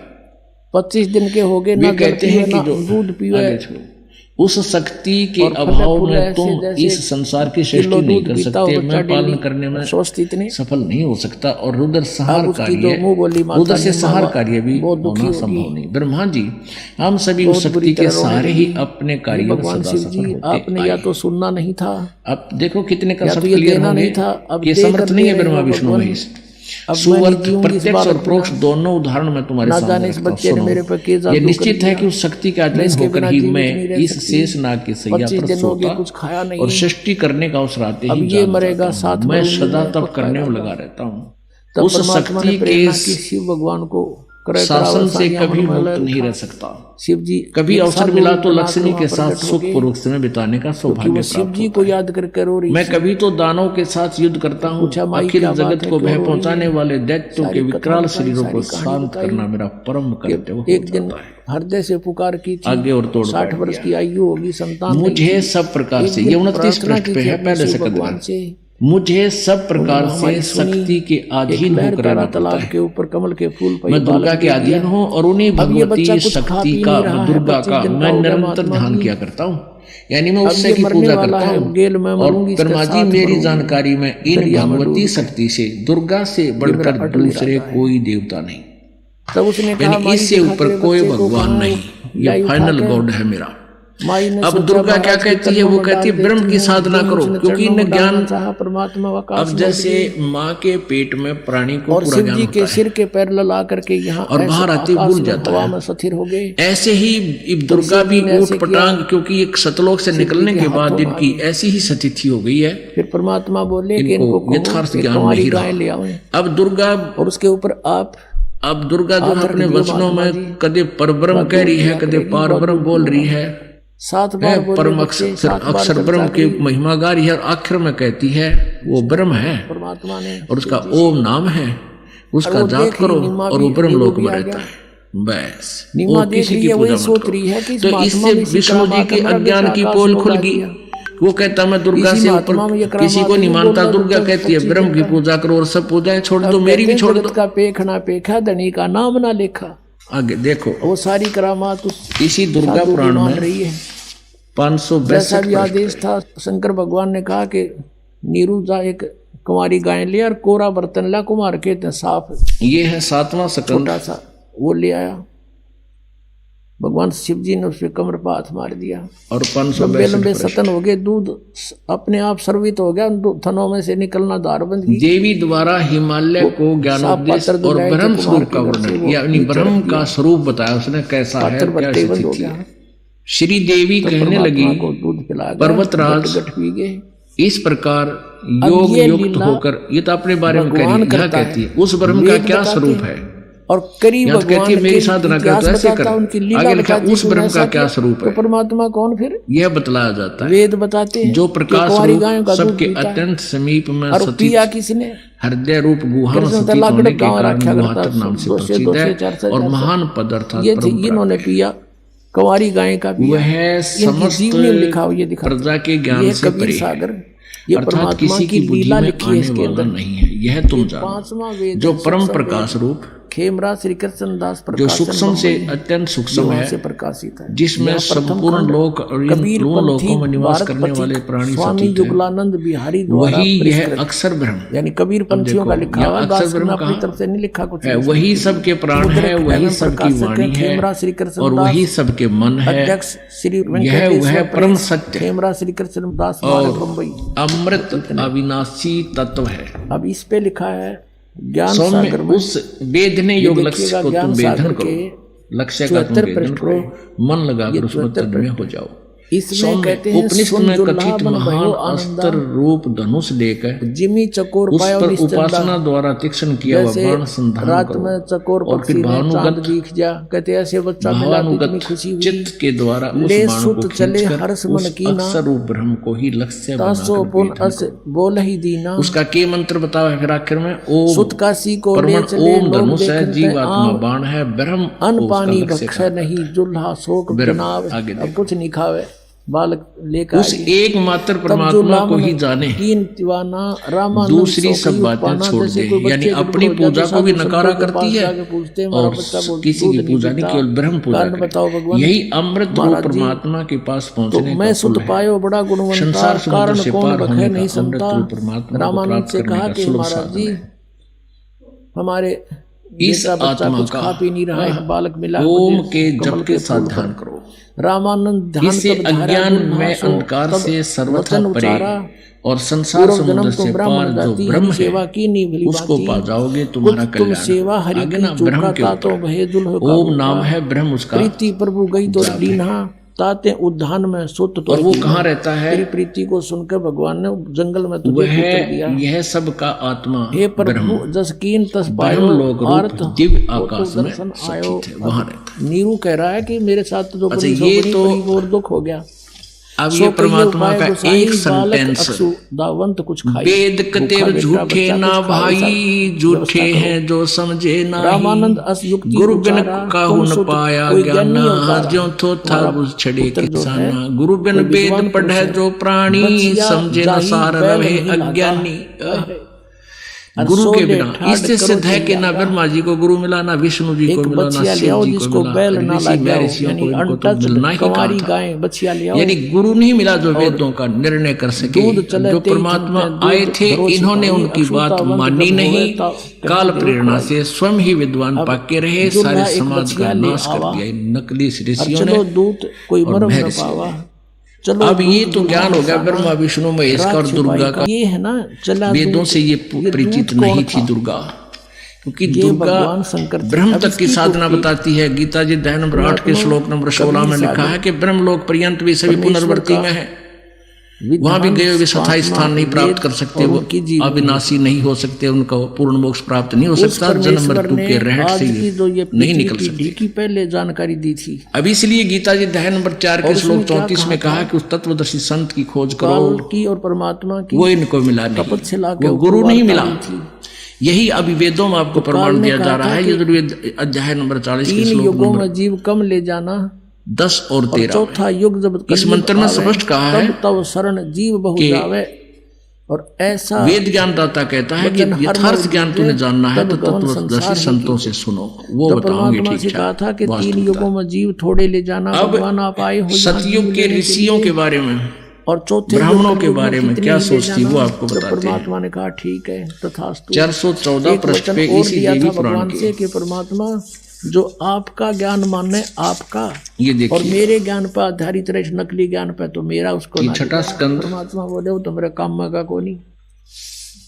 25 दिन के हो गए, वे कहते हैं कि दूध पीवे, उस शक्ति के अभाव में तुम इस संसार की सृष्टि नहीं कर सकते, मैं पालन करने में सफल नहीं हो सकता, और रुद्र संहार कार्य, रुद्र से संहार कार्य भी होना संभव नहीं। ब्रह्मा जी हम सभी उस शक्ति के सहारे ही अपने कार्य में सदा सफल होते। आपने या तो सुनना नहीं था, अब देखो कितने का सब क्लियर हो गए। ये समर्थ नहीं है ब्रह्मा विष्णु महेश। सुवर्त प्रत्यक्ष और प्रोक्ष दोनों उदाहरण में तुम्हारे सामने इस बच्चे ने मेरे पर के ये निश्चित है कि उस शक्ति के अधीन होकर ही मैं इस शेष नाग के सैया पर सोता कुछ खाया नहीं और सृष्टि करने का अवसर आते ही ये मरेगा, साथ मैं सदा तप करने में लगा रहता हूँ। उस शक्ति के शिव भगवान को शासन से कभी मुक्त नहीं रह सकता। शिव जी कभी अवसर मिला तो लक्ष्मी के साथ सुख पूर्वक समय बिताने का सौभाग्य शिव जी को याद करके रो रही। मैं कभी तो दानों के साथ युद्ध करता हूँ, अखिल जगत को भय पहुंचाने वाले दैत्यों के विकराल शरीरों को शांत करना मेरा परम कर्तव्य। एक दिन हृदय से पुकार की थी, आगे और तोड़ 60 वर्ष की आयु होगी, संतान मुझे सब प्रकार से, ये 29 पृष्ठ पे है पहले से कदम, मुझे सब प्रकार से शक्ति के अधीन होकर रहना पड़ता है। के ऊपर कमल के फूल मैं दुर्गा के अधीन हूँ और उन्हीं भगवती शक्ति का, दुर्गा का मैं निरंतर ध्यान किया करता हूँ, यानी मैं उससे की पूजा करता हूँ। और ब्रह्मा जी मेरी जानकारी में इन भगवती शक्ति से, दुर्गा से बढ़कर दूसरे कोई देवता नहीं, तब उसने यानी इससे ऊपर कोई भगवान नहीं, ये फाइनल गॉड है मेरा। अब दुर्गा क्या कहती है? वो कहती है ब्रह्म की साधना करो, क्योंकि इन्हें ज्ञान परमात्मा। अब जैसे माँ के पेट में प्राणी को और शिव जी के सिर के पैर लला करके यहाँ और बाहर आते भूल जाता है, स्थिर हो गए। ऐसे ही दुर्गा भी ऊट पटांग, क्योंकि एक सतलोक से निकलने के बाद इनकी ऐसी ही स्थिति हो गई है। फिर परमात्मा बोले इनको यथार्थ ज्ञान नहीं रहा। अब दुर्गा और उसके ऊपर आप, अब दुर्गा जो अपने वचनों में कदे परब्रह्म कह रही है, कदे पार ब्रह्म बोल रही है, 7 बार परम अक्षर ब्रह्म की महिमा गा रही है, और आखिर में कहती है वो ब्रह्म है परमात्मा ने, और उसका ओम नाम है, उसका जाप करो और वो ब्रह्म लोक में रहता है। बस वो किसी की पूजा मत करो। तो इससे विष्णु जी के अज्ञान की पोल खुल गई। वो कहता मैं दुर्गा से ऊपर किसी को नहीं मानता, दुर्गा कहती है ब्रह्म की पूजा करो और सब पूजाएं छोड़ दो, मेरी भी छोड़ दो। का पेखना पेखा, धनी का नाम ना लेखा। आगे देखो वो सारी करामात इसी दुर्गा पुराण में रही है। 562 आदेश था, शंकर भगवान ने कहा कि नीरू जा एक कुमारी गाय ले और कोरा बर्तन ला, कुमार के साफ, ये है 7वां स्कंद, सा वो ले आया। भगवान शिव जी ने उसपे कमर पर हाथ मार दिया और 562 लंबे सतन हो गए, दूध अपने आप सर्वित हो गया, थनों में से निकलना धार बंद की। देवी द्वारा हिमालय को ज्ञानोपदेश और ब्रह्म स्वरूप का वर्णन, यानी ब्रह्म का स्वरूप बताया उसने, कैसा है, क्या स्थिति है। श्री देवी कहने लगी पर्वतराज इस प्रकार योग युक्त होकर, ये तो अपने बारे में कह रही, क्या कहती है उस ब्रह्म का क्या स्वरूप है, और करीब कहती है मेरी साधना कर तो ऐसे कर। आगे लिखा उस ब्रह्म का क्या स्वरूप है, तो परमात्मा कौन फिर यह बतलाया जाता है। वेद बताते हैं जो प्रकाश रूप सबके अत्यंत समीप में स्थित किसने हृदय रूप गुहा में स्थित होने के कारण गुहातर नाम से प्रसिद्ध है, और महान पद अर्थात इन्होंने पिया कुंवारी गाय का पिया। वह समस्त लिखा, ये प्रजा के ज्ञान से परे सागर ये अर्थात परमात्मा किसी की बुद्धि लीला में लिखी है आने इसके वाला अंदर। नहीं है। यह तुम जानो, पांचवा वेद जो परम सूक्ष्म प्रकाश वेद, रूप, खेमरा श्री कृष्ण दास जो प्रकाशन सूक्ष्म से बम्बई, अत्यंत सूक्ष्म वहाँ है, से प्रकाशित है। जिसमें यहाँ प्रथम संपूर्ण खंड लोक और इन कबीर लोक पंथी लोकों में निवास भारत करने वाले पथिक प्राणी स्वामी सतीत है, युगलानंद बिहारी द्वारा वही यह परिष्कृत, अक्षर ब्रह्म, यानी कबीर पंथियों का लिखा हुआ, अक्षर दास ने ब्रह्म अपनी कहाँ तरफ से नहीं लिखा कुछ है, नहीं। वही सबके प्राण है, वही सबकी वाणी है, खेमरा श्री कृष्ण और वही सबके मन है। अध्यक्ष श्री यह वेंकटेश्वर वह परम सत्य खेमरा श्री कृष्ण दास और बम्बई अमृत अविनाशी तत्व है। अब इस पे लिखा है ज्ञान सौम्य सागर में। उस वेदने योग लक्ष्य को तुम वेदन करो, लक्ष्य का तुम वेदन करो, मन लगाकर उसमें तन्मय हो जाओ। इसमें कहते हैं उपनिषद में कथित महान अस्त्र रूप धनुष लेकर जिमी चकोर उस पायो पर निश्चंदा, उपासना द्वारा तीक्ष्ण किया हुआ जैसे बाण संधान रात करो, में चकोर और पक्षी फिर ने चांद भानुगत दिख जा, कहते ऐसे बच्चा मिला तो इतनी खुशी हुई। चित्त के द्वारा उस ले बाण सुत को चले खींचकर हर्ष मन उस कीना, अक्षर रूप ब्रह्म को ही लक्ष्य तासो बनाकर पुन वेदन अस करो। बोल ही दीना, उसका के मंत्र बताओ है फिर आखिर में, ओम सुत काशी को ले परमण चले ओम लोग धनुष है, देखते जीवात्मा आम, बाण है, ब्रह्म अन्न उसका पानी लक्ष्य बख्शे नहीं जुल्हा शोक ब्रह्म। जनाब। आगे अब कुछ नहीं खावे बालक लेकर उस एकमात्र परमात्मा को ही जाने, दूसरी सब बातें छोड़ दे। यानी अपनी पूजा को भी नकारा करती है और किसी की पूजा नहीं, केवल ब्रह्म पूजा करे। यही अमृत रूप परमात्मा के पास पहुंचने मैं का सुत फल है। पायो बड़ा गुणवंता, संसार समुद्र कारण से कौन पार बखे होने नहीं का अमृत संता। रूप परमात्मा को रामानंद प्राप्त से करने कहा का कि सुलभ महाराज साधन जी है। हमारे इस बेटा बच्चा आत्मा कुछ का खा पी नहीं रहा है, बालक मिला, ओम मुझे के कमल जप के साथ फूल ध्यान पर। करो। रामानंद ध्यान इससे कब धारा अज्ञान गुण में भासो, अंधकार तब से सर्वथा वचन परे उचारा, और संसार पूर्व समुद्र जन्म से तुम पार ब्रह्म जो जाति ब्रह्म हरि सेवा की नहीं भली उसको बाती। पा जाओगे, तुम्हारा कुछ तुम कल्याण। सेवा हरि आगे की ना ब्रह्म चूका के तातो ऊपर भय दुल्ह का ओम रूपा। नाम है ब्रह्म, उसका प्रीति प्रभु गई तो जाप है। दीन्हा ताते उद्यान में सुत तो और वो दीन्हा। कहाँ रहता है? तेरी प्रीति को सुनकर भगवान ने जंगल में तुझे वह पुत्र दिया। यह सब का आत्मा हे प्रभु ब्रह्म जसकीन तस ब्रह्म पायो लोक आर्त रूप दिव्य हो तो आकाश में दर्शन आयो। स्थित है, वहां रहता है। नीरू कह रहा है कि मेरे साथ जो अच्छा, बड़ी ये बड़ी तो बड़ी और दुख हो गया। अब सो ये कहिए परमात्मा उपाय का गोसाई एक बालक सेंटेंस, अक्षु दावंत कुछ खाई। वेद कतेव भूखा बेटा झूठे बच्चा ना कुछ खाए, भाई, सब झूठे व्यवस्था करो। हैं जो समझे ना। रामानंद अस युक्ति गुरु बिन उचारा, काहू तुम न सुत पाया कोई ज्ञान, ज्ञानी अवतारा। ज्यों थो था तुम्हारा बुझ छड़े पुत्र जो है, किसाना। गुरु बिन कोई वेद विद्वान पढ़े पुरुष है। जो प्राणी, बचिया समझे न जाही सार बैल रहे नहीं लागा। अज्ञानी। और गुरु के सोले बिना ठाड़ इससे करो सिद्ध है कि ना जिंदा। ब्रह्मा जी को गुरु मिला, ना विष्णु जी को एक मिला, ना बछिया ले शिव आओ जी को जिसको मिला, बैल ना ऋषि लग जाओ, महर्षियों यानी को इनको तो अनटच्ड मिलना ही कंवारी था। गाय बछिया ले आओ। यानी गुरु नहीं मिला जो वेदों का निर्णय कर सके। दूध चले जो तेई परमात्मा थमते, आए दूध थे, भरोसे इन्होंने पाई, उनकी बात अक्षुतावंत मानी जब नहीं, होए ता काल कहते प्रेरणा देखो से स्वयं ही विद्वान पाके रहे, जुल्हा सारे एक समाज का बछिया ले नाश कर आवा। दिया इन नकली और ऋषियों ने। चलो दूत कोई और मरम न महर्षियों पावा। ने। चलो अब ये दूत तो ज्ञान हो गया दुल्हा ब्रह्मा विष्णु महेश का और दुर्गा का। ये है ना चला वेदों दूत, से ये परिचित दूत नहीं कौन थी था? दुर्गा, क्योंकि ये दुर्गा भगवान शंकर थे। ब्रह्म अब तक की इसकी साधना कोटि बताती है। गीता जी अध्याय नंबर 8 के श्लोक नंबर 16 में लिखा है कि ब्रह्मलोक पर्यंत भी सभी परमेश्वर पुनर्वृत्ति का में है। वहां भी गए हुए स्थायी स्थान नहीं प्राप्त कर सकते, वो अविनाशी नहीं हो सकते, उनका पूर्ण मोक्ष प्राप्त नहीं हो सकता, जन्म मृत्यु के रहट से नहीं निकल सकते। की पहले जानकारी दी थी। अब इसलिए गीता जी अध्याय नंबर 4 के श्लोक 34 में कहा कि उस तत्वदर्शी संत की खोज काल करो, की और परमात्मा की वो इनको मिला कपट से नहीं, लाके वो गुरु नहीं मिला। थी। यही अभी वेदों में आपको प्रमाण ने दिया कहा जा रहा था है। कि यजुर्वेद अध्याय नंबर 40 के 3 श्लोक युगों नंबर में जीव कम ले जाना 10 और 13 चौथा युग जब इस कलयुग मंत्र में आवे, स्पष्ट कहा है तब तब शरण जीव बहु कि जावे। और ऐसा वेद ज्ञानदाता कहता है कि वचन हर यथार्थ मनुष्य ज्ञान तुम्हें जानना है तो तब गवन तत्वदर्शी संसार संतों ही से सुनो, वो तो बताओगे परमात्मा से ठीक कहा था कि 3 वास्तविकता। युगों में जीव थोड़े ले जाना। अब भगवान आप आए हो यहाँ सतयुग जीव के लेने ऋषियों लिए। के बारे में और चौथे ब्राह्मणों युग के युग बारे में कितने क्या ले सोच थी वो जाना। आपको तो बताते हैं। परमात्मा ने कहा ठीक है तथास्तु। 414 एक पृष्ठ वचन पे और इसी दिया देवी था पुराण भगवान के, से कि परमात्मा जो आपका ज्ञान माने आपका, ये और देखिए मेरे ज्ञान पर आधारित रहे, नकली ज्ञान पे तो मेरा उसको ना छठा दिखाना। स्कंद परमात्मा बोले वो तो मेरे काम में का कोई नहीं।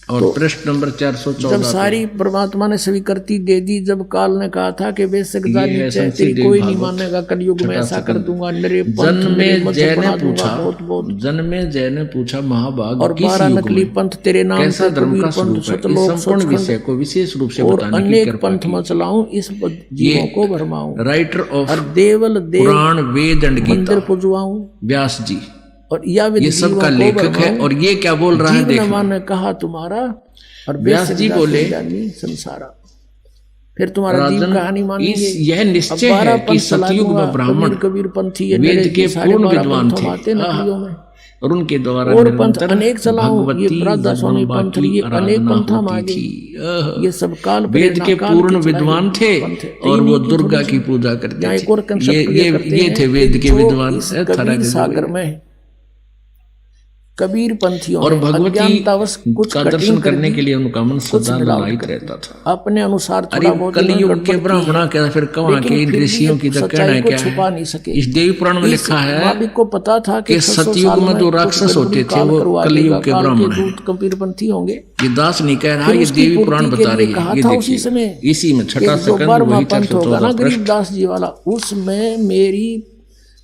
और पृष्ठ नंबर जब 414 सारी परमात्मा ने स्वीकृति दे दी, जब काल ने कहा था कि बेशक ये जा है नीचे संचित तेरी देव कोई नहीं भागवत, मानेगा, कलयुग में छठा ऐसा कर स्कंद। दूंगा, मेरे पंथ जन्मे मेरे मध्य जय ने बना दूंगा पूछा, बहुत बहुत। जन्मे जय ने पूछा महाभाग और किस 12 युग नकली में पंथ तेरे नाम कैसा से धर्म कबीर का पंथ स्वरूप है, सतलोक इस संपूर्ण सचखंड विषय को विशेष रूप से और बताने की अनेक कृपा पंथ की। में चलाऊं, इस जीवों को भरमाऊं, राइटर ऑफ और देवल देव पुराण वेद एंड मंदिर गीता पुजवाऊं, व्यास जी और या ये सब का लेखक है। और ये क्या बोल रहा है जीव देखो, ने कहा तुम्हारा और व्यास जी बोले संसारा, फिर तुम्हारा जीव राजन कहानी मानेंगे। यह निश्चय है कि सतयुग में ब्राह्मण कबीर पंथी वेद के पूर्ण विद्वान थे। आते नकलियों में। और उनके द्वारा और पंथ अनेक चलाऊं, ये भगवती प्रातः स्वामी पंथ, ये अनेक पंथा मांगे, ये सब काल वेद के पूर्ण विद्वान थे और वो दुर्गा की पूजा करते थे। ये थे वेद के विद्वान सागर में कबीर पंथियों और भगवती का दर्शन करने के लिए उनका मन सदा ललायित रहता था। अपने अनुसार कलयुग के ब्राह्मणा क्या फिर कहाँ के इन ऋषियों की तो कहना क्या छुपा नहीं सके। इस देवी पुराण में लिखा है को पता था कि सतयुग में जो राक्षस होते थे वो कलयुग के ब्राह्मण हैं। कबीर पंथी होंगे, ये दास नहीं कह रहा, ये देवी पुराण बता रही है। ये देखिए इसी में छठा सेकंड वही 414 गरीबदास जी वाला, उसमें मेरी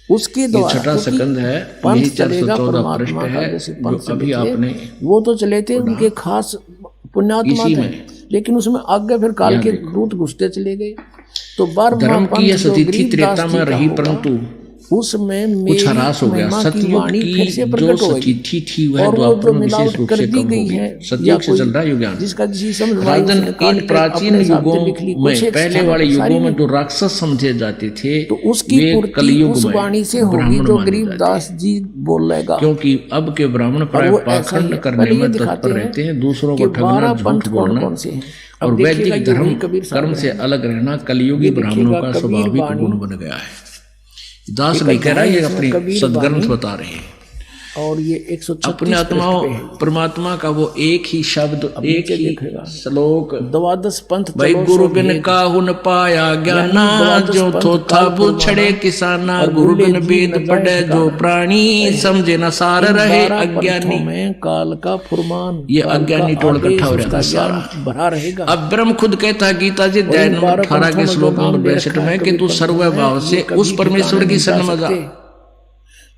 उसके द्वारा छठा सेकंड है, यही 414 पृष्ठ है जो अभी आपने, वो तो चले थे उनके खास पुण्यात्मा थे, लेकिन उसमें आगे फिर काल के दूत घुसते चले गए। तो धर्म की यह स्थिति थी त्रेता में रही, परंतु उसमें कुछ ह्रास हो गया। सतयुग की जो स्थिति थी वह द्वापर में विशेष रूप से कम हो गई। सतयुग से चल रहा युगान। राजन इन प्राचीन युगों में, पहले वाले युगों में जो राक्षस समझे जाते थे तो उसकी कलयुग में वाणी से होगी जो गरीबदास जी बोलेगा, क्योंकि अब के ब्राह्मण प्राय पाखंड करने में तत्पर रहते हैं, दूसरों को ठगना, झूठ बोलना और वैदिक धर्म कर्म से अलग रहना कलयुगी ब्राह्मणों का स्वाभाविक गुण बन गया है। दास नहीं कह रहा, ये अपने सदग्रंथ बता रहे हैं। और ये 136 अपने आत्माओं परमात्मा का वो एक ही शब्द, एक ही श्लोक, द्वादश पंथ भाई गुरु बिन काहू न पाया ज्ञाना, जो थोथा बुछड़े किसाना, गुरु बिन वेद पढ़े जो प्राणी, समझे न सार रहे अज्ञानी में काल का फुरमान। ये अज्ञानी टोल इकट्ठा हो रहा है, भरा रहेगा। अब ब्रह्म खुद कहता है गीता जी अध्याय नंबर 18 के श्लोक नंबर 62 में कि तू सर्वभाव से उस परमेश्वर की शरण में जा,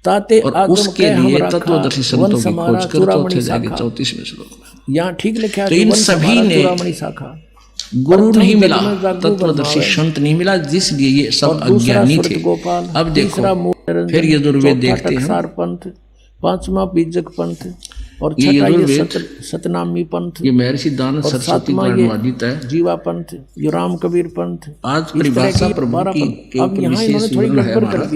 ताते और उसके लिए तत्वदर्शी संतों की खोज कर चौथे जाएंगे 34वें श्लोक में। यहाँ ठीक लिखा है, तो इन सभी ने गुरु नहीं मिला, तत्वदर्शी संत नहीं मिला, जिसलिए ये सब अज्ञानी थे। अब देखो फिर यजुर्वेद देखते हैं, पंथ, पांचवा बीजक पंथ और छठा सतनामी पंथ, ये महर्षि दानव सरस्वती अनुवादित है, जीवा पंथ, ये राम कबीर पंथ। आज परिभाषा प्रभु की के ऊपर विशेष विवरण है हमारा।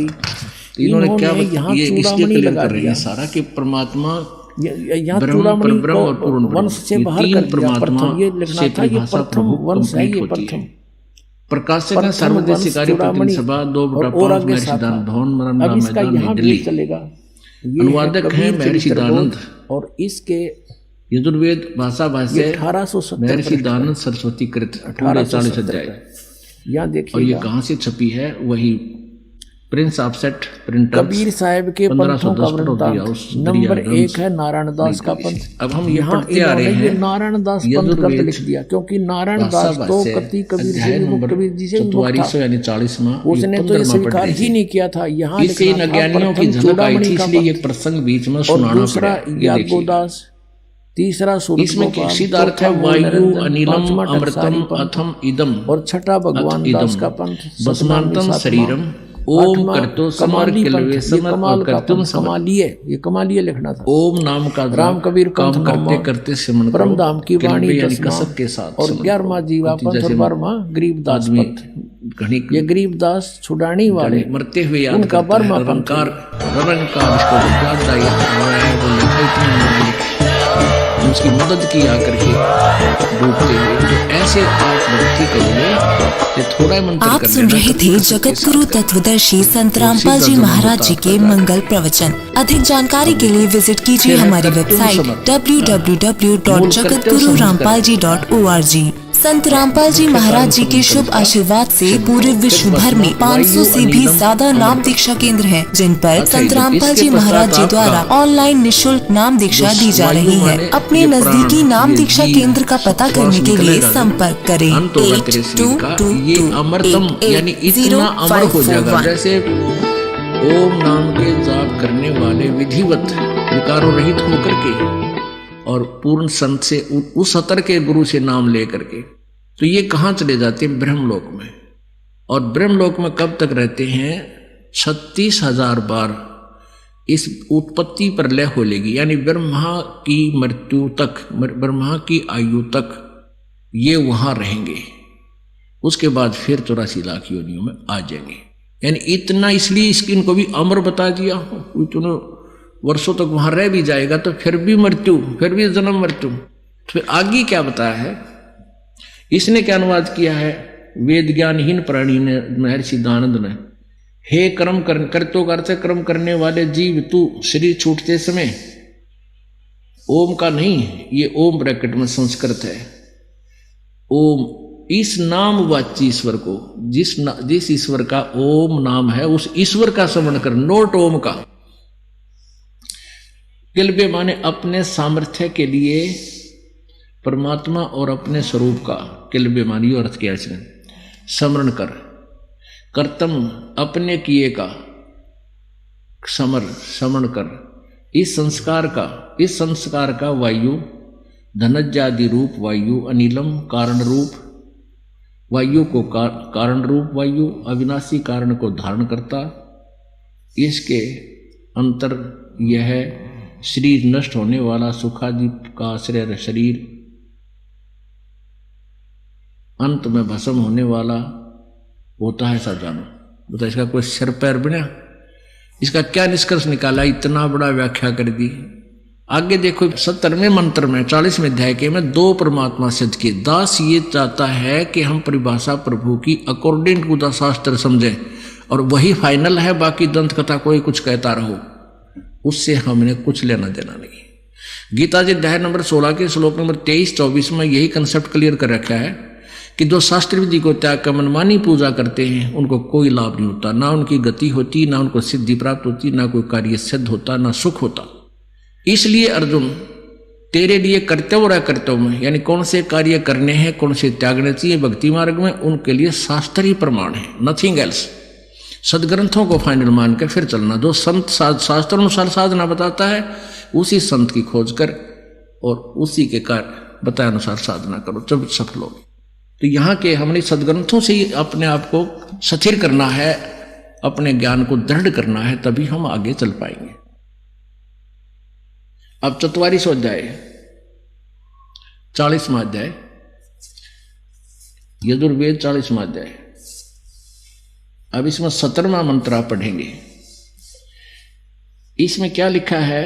इन्होंने क्या ये इसलिए क्लियर कर रही है सारा कि परमात्मा ब्रह्म परब्रह्म और पूर्ण वंश से बाहर कर दिया। प्रथम ये लिखना था, ये प्रथम वंश है, ये प्रथम प्रकाशक है सर्वदेशिकारी प्रतिनिधि सभा 2 महर्षि दानंद भवन मरना मैदान दिल्ली। अनुवादक है महर्षि दानंद और इसके यजुर्वेद भाषा भाष्य 1870 महर्षि दानंद सरस्वती कृत 40 अध्याय। यहाँ देखिए, और ये कहाँ से छपी है, वही प्रिंस ऑफसेट प्रिंटर कबीर साहब के पंथों का वृत्तांत नंबर 1 है नारायण दास का पंथ। अब हम ये पढ़ते आ रहे हैं, नारायण दास पंथ का लिख दिया, क्योंकि नारायण दास तो कति कबीर जी से 40 में उसने तो ये स्वीकार ही नहीं किया था। यहाँ इससे इन अज्ञानियों की झलक आई थी, इसलिए ये प्रसंग बीच में सुनाना पड़ा। यादवदास, तीसरा इसमें सिद्धार्थ है वायु अनिलम अमृतम अथम इदम, और छठा भगवान दास का पंथ बसमांतम शरीरम ओम करतो समर किलवे समर करतुम समालिए, ये कमालिए लिखना था। ओम नाम का राम कबीर काम करते करते सिमरन परम धाम की वाणी कसक के साथ। और 11वां जीवा पंथ और 12वां गरीबदास पंथ। ये गरीबदास छुड़ानी वाले मरते हुए उनका 12वां पंथ। उसकी मदद की आकर के डूबते हुए, तो ऐसे आप भक्ति करिए। थोड़ा मंत्र आप सुन रहे थे जगत गुरु तत्वदर्शी संत रामपाल जी महाराज जी के मंगल प्रवचन। अधिक जानकारी के लिए विजिट कीजिए हमारी वेबसाइट www.jagatgururampalji.org। संत रामपाल जी महाराज जी के शुभ आशीर्वाद से पूरे विश्व भर में 500 से भी ज्यादा नाम दीक्षा केंद्र हैं, जिन पर संत रामपाल जी महाराज जी द्वारा ऑनलाइन निःशुल्क नाम दीक्षा दी जा रही है। अपने नजदीकी नाम दीक्षा केंद्र का पता करने के लिए संपर्क करें 82228051। जैसे ओम नाम के जाप करने वाले विधिवत विकारों रहित होकर के और पूर्ण संत से उस सतर के गुरु से नाम लेकर के, तो ये कहाँ चले जाते हैं? ब्रह्मलोक में। और ब्रह्मलोक में कब तक रहते हैं? 36,000 बार इस उत्पत्ति पर लय हो लेगी, यानी ब्रह्मा की मृत्यु तक, ब्रह्मा की आयु तक ये वहां रहेंगे। उसके बाद फिर 84 लाख योनियों में आ जाएंगे। यानी इतना, इसलिए इनको भी अमर बता दिया। इतना वर्षों तक वहां रह भी जाएगा तो फिर भी मृत्यु, फिर भी जन्म मृत्यु। फिर आगे क्या बताया है, इसने क्या अनुवाद किया है वेद ज्ञानहीन प्राणी ने, महर्षि दयानंद ने। हे कर्म करतो करते कर्म करने वाले जीव, तू शरीर छूटते समय ओम का नहीं, ये ओम ब्रैकेट में संस्कृत है, ओम इस नाम वाची ईश्वर को, जिस ईश्वर का ओम नाम है उस ईश्वर का स्मरण कर, नोट ओम का। किल्बे माने अपने सामर्थ्य के लिए परमात्मा और अपने स्वरूप का, किल्बे मानी अर्थ किया इसने, स्मरण कर। कर्तम अपने किए का, स्मरण कर। इस संस्कार का वायु, धनज्जादि रूप वायु, अनिलम कारण रूप वायु को कारण रूप वायु, अविनाशी कारण को धारण करता। इसके अंतर यह शरीर नष्ट होने वाला, सुखादि का आश्रय शरीर, अंत में भस्म होने वाला होता है, ऐसा जानो। बता इसका कोई सिर पैर बना, इसका क्या निष्कर्ष निकाला, इतना बड़ा व्याख्या कर दी। आगे देखो 70वें मंत्र में 40वें अध्याय के में 2 परमात्मा सिद्ध किए। दास ये चाहता है कि हम परिभाषा प्रभु की अकॉर्डिंग टू द शास्त्र समझें और वही फाइनल है, बाकी दंत कथा कोई कुछ कहता रहो, उससे हमने कुछ लेना देना नहीं। गीता जी अध्याय नंबर 16 के श्लोक नंबर 23-24 में यही कंसेप्ट क्लियर कर रखा है कि जो शास्त्र विधि को त्याग कर मनमानी पूजा करते हैं उनको कोई लाभ नहीं होता, ना उनकी गति होती, ना उनको सिद्धि प्राप्त होती, ना कोई कार्य सिद्ध होता, ना सुख होता। इसलिए अर्जुन तेरे लिए कर्तव्य और अकर्तव्य में, यानी कौन से कार्य करने हैं, कौन से त्यागने चाहिए भक्ति मार्ग में, उनके लिए शास्त्र ही प्रमाण है, नथिंग एल्स। सदग्रंथों को फाइनल मान के फिर चलना। जो संत शास्त्र अनुसार साधना बताता है उसी संत की खोज कर और उसी के कार्य बताए अनुसार साधना करो, जब सफल होगी। तो यहाँ के हमने सदग्रंथों से ही अपने आप को स्थिर करना है, अपने ज्ञान को दृढ़ करना है, तभी हम आगे चल पाएंगे। अब 44वां अध्याय, 40वां अध्याय, यजुर्वेद 40वां अध्याय। अब इसमें 17वां मंत्र आप पढ़ेंगे। इसमें क्या लिखा है,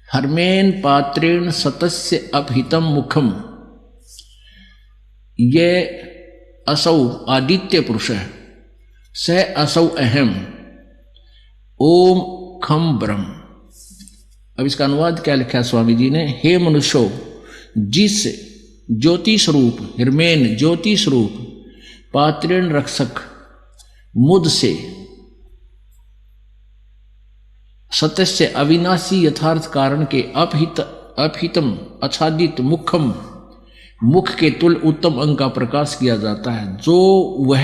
हर्मेन पात्रेण सतस्य अपहितम मुखम, ये असौ आदित्य पुरुष है, स असौ अहम ओम खम ब्रह्म। अब इसका अनुवाद क्या लिखा है स्वामी जी ने, हे मनुष्यो, जिस ज्योति स्वरूप, हिरमेन ज्योति स्वरूप, पात्रेण रक्षक मुद से, सतस्य अविनाशी यथार्थ कारण के, अपहितम आच्छादित, मुखम मुख के तुल उत्तम अंग का प्रकाश किया जाता है, जो वह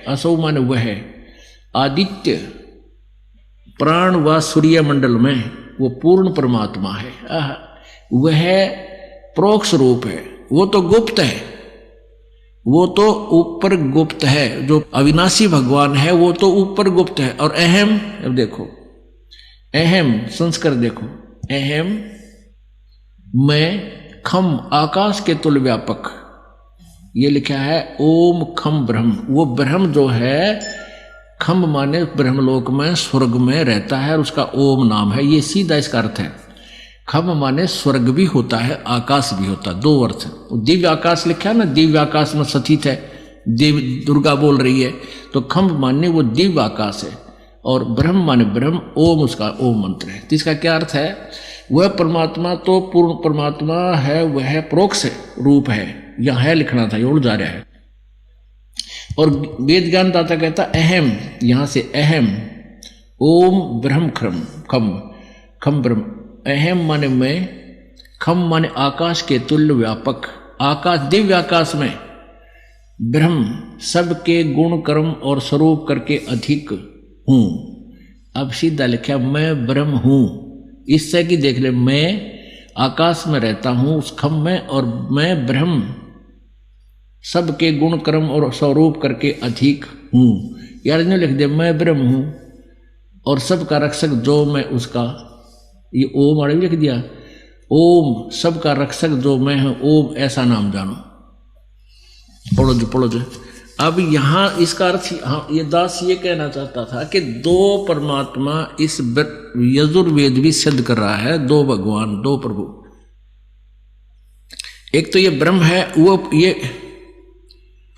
असौ माने वह आदित्य प्राण व सूर्य मंडल में वो पूर्ण परमात्मा है। वह प्रोक्ष रूप है, वो तो गुप्त है, वो तो ऊपर गुप्त है। जो अविनाशी भगवान है वो तो ऊपर गुप्त है। और अहम, अब देखो अहम संस्कार देखो, अहम मैं खम आकाश के तुल व्यापक, ये लिखा है ओम खम ब्रह्म। वो ब्रह्म जो है, खम माने ब्रह्मलोक में स्वर्ग में रहता है, उसका ओम नाम है, ये सीधा इसका अर्थ है। खम माने स्वर्ग भी होता है, आकाश भी होता है, 2 अर्थ। दिव्य आकाश लिखा है ना, दिव्य आकाश में स्थित है, देव दुर्गा बोल रही है, तो खम माने वो दिव्य आकाश है, और ब्रह्म माने ब्रह्म, ओम उसका ओम मंत्र है। तो इसका क्या अर्थ है, वह परमात्मा तो पूर्ण परमात्मा है, वह प्रोक्ष रूप है, यहां है लिखना था, ये उड़ जा रहा है। और वेद ज्ञान दाता कहता अहम, यहां से अहम, ओम ब्रह्म खम ब्रह्म, अहम माने मैं, खम माने आकाश के तुल्य व्यापक, आकाश दिव्य आकाश में ब्रह्म सबके गुण कर्म और स्वरूप करके अधिक हूं। अब सीधा लिखा मैं ब्रह्म हूं, इससे कि देख ले, मैं आकाश में रहता हूं उस खम में, और मैं ब्रह्म सबके गुण कर्म और स्वरूप करके अधिक हूं। यार ने लिख दे मैं ब्रह्म हूं और सबका रक्षक जो मैं उसका, ये ओम और लिख दिया, ओम सबका रक्षक जो मैं हूं, ओम ऐसा नाम जानो। पढ़ो जो अब यहां इसका अर्थ ये दास ये कहना चाहता था कि दो परमात्मा इस यजुर्वेद भी सिद्ध कर रहा है, दो भगवान, दो प्रभु। एक तो ये ब्रह्म है वो ये,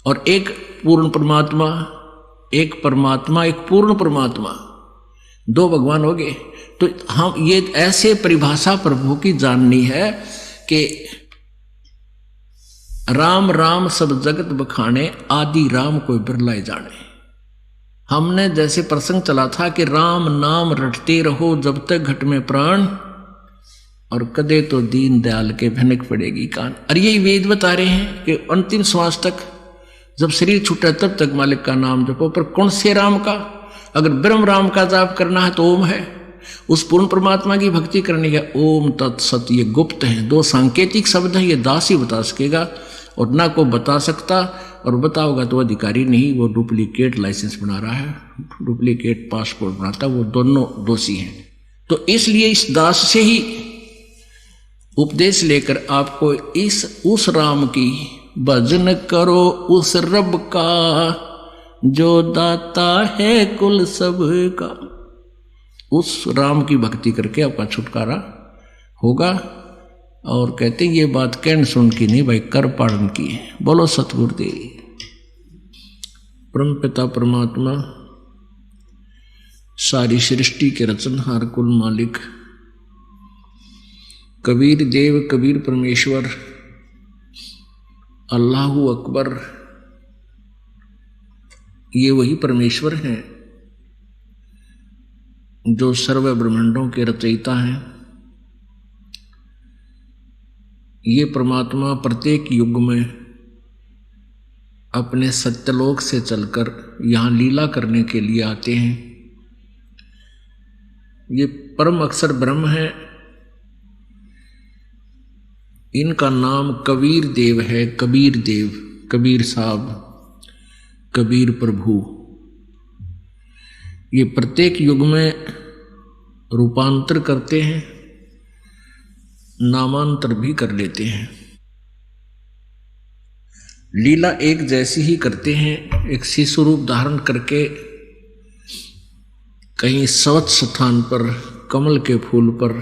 और एक पूर्ण परमात्मा, एक परमात्मा एक पूर्ण परमात्मा, दो भगवान हो गए। तो हम ये ऐसे परिभाषा प्रभु की जाननी है कि राम राम सब जगत बखाने, आदि राम कोई बिरलाए जाने। हमने जैसे प्रसंग चला था कि राम नाम रटते रहो जब तक घट में प्राण, और कदे तो दीन दयाल के भनक पड़ेगी कान। और यही वेद बता रहे हैं कि अंतिम श्वास तक, जब शरीर छूटा तब तक मालिक का नाम जपो। पर कौन से राम का? अगर ब्रह्म राम का जाप करना है तो ओम है, उस पूर्ण परमात्मा की भक्ति करनी है ओम तत्सत। ये गुप्त है, दो सांकेतिक शब्द है, ये दास ही बता सकेगा और ना को बता सकता, और बताओगा तो अधिकारी नहीं, वो डुप्लीकेट लाइसेंस बना रहा है, डुप्लीकेट पासपोर्ट बनाता, वो दोनों दोषी हैं। तो इसलिए इस दास से ही उपदेश लेकर आपको उस राम की भजन करो, उस रब का जो दाता है कुल सब का। उस राम की भक्ति करके आपका छुटकारा होगा। और कहते ये बात कहन सुन की नहीं भाई, कर पालन की है। बोलो सतगुरुदेव। परम पिता परमात्मा सारी सृष्टि के रचनहार कुल मालिक कबीर देव कबीर परमेश्वर अल्लाहु अकबर, ये वही परमेश्वर हैं जो सर्व ब्रह्मांडों के रचयिता हैं। ये परमात्मा प्रत्येक युग में अपने सत्यलोक से चलकर यहाँ लीला करने के लिए आते हैं। ये परम अक्षर ब्रह्म है, इनका नाम कबीर देव है। कबीर देव, कबीर साहब, कबीर प्रभु। ये प्रत्येक युग में रूपांतर करते हैं, नामांतर भी कर लेते हैं। लीला एक जैसी ही करते हैं, एक शिशु रूप धारण करके कहीं स्वच्छ स्थान पर कमल के फूल पर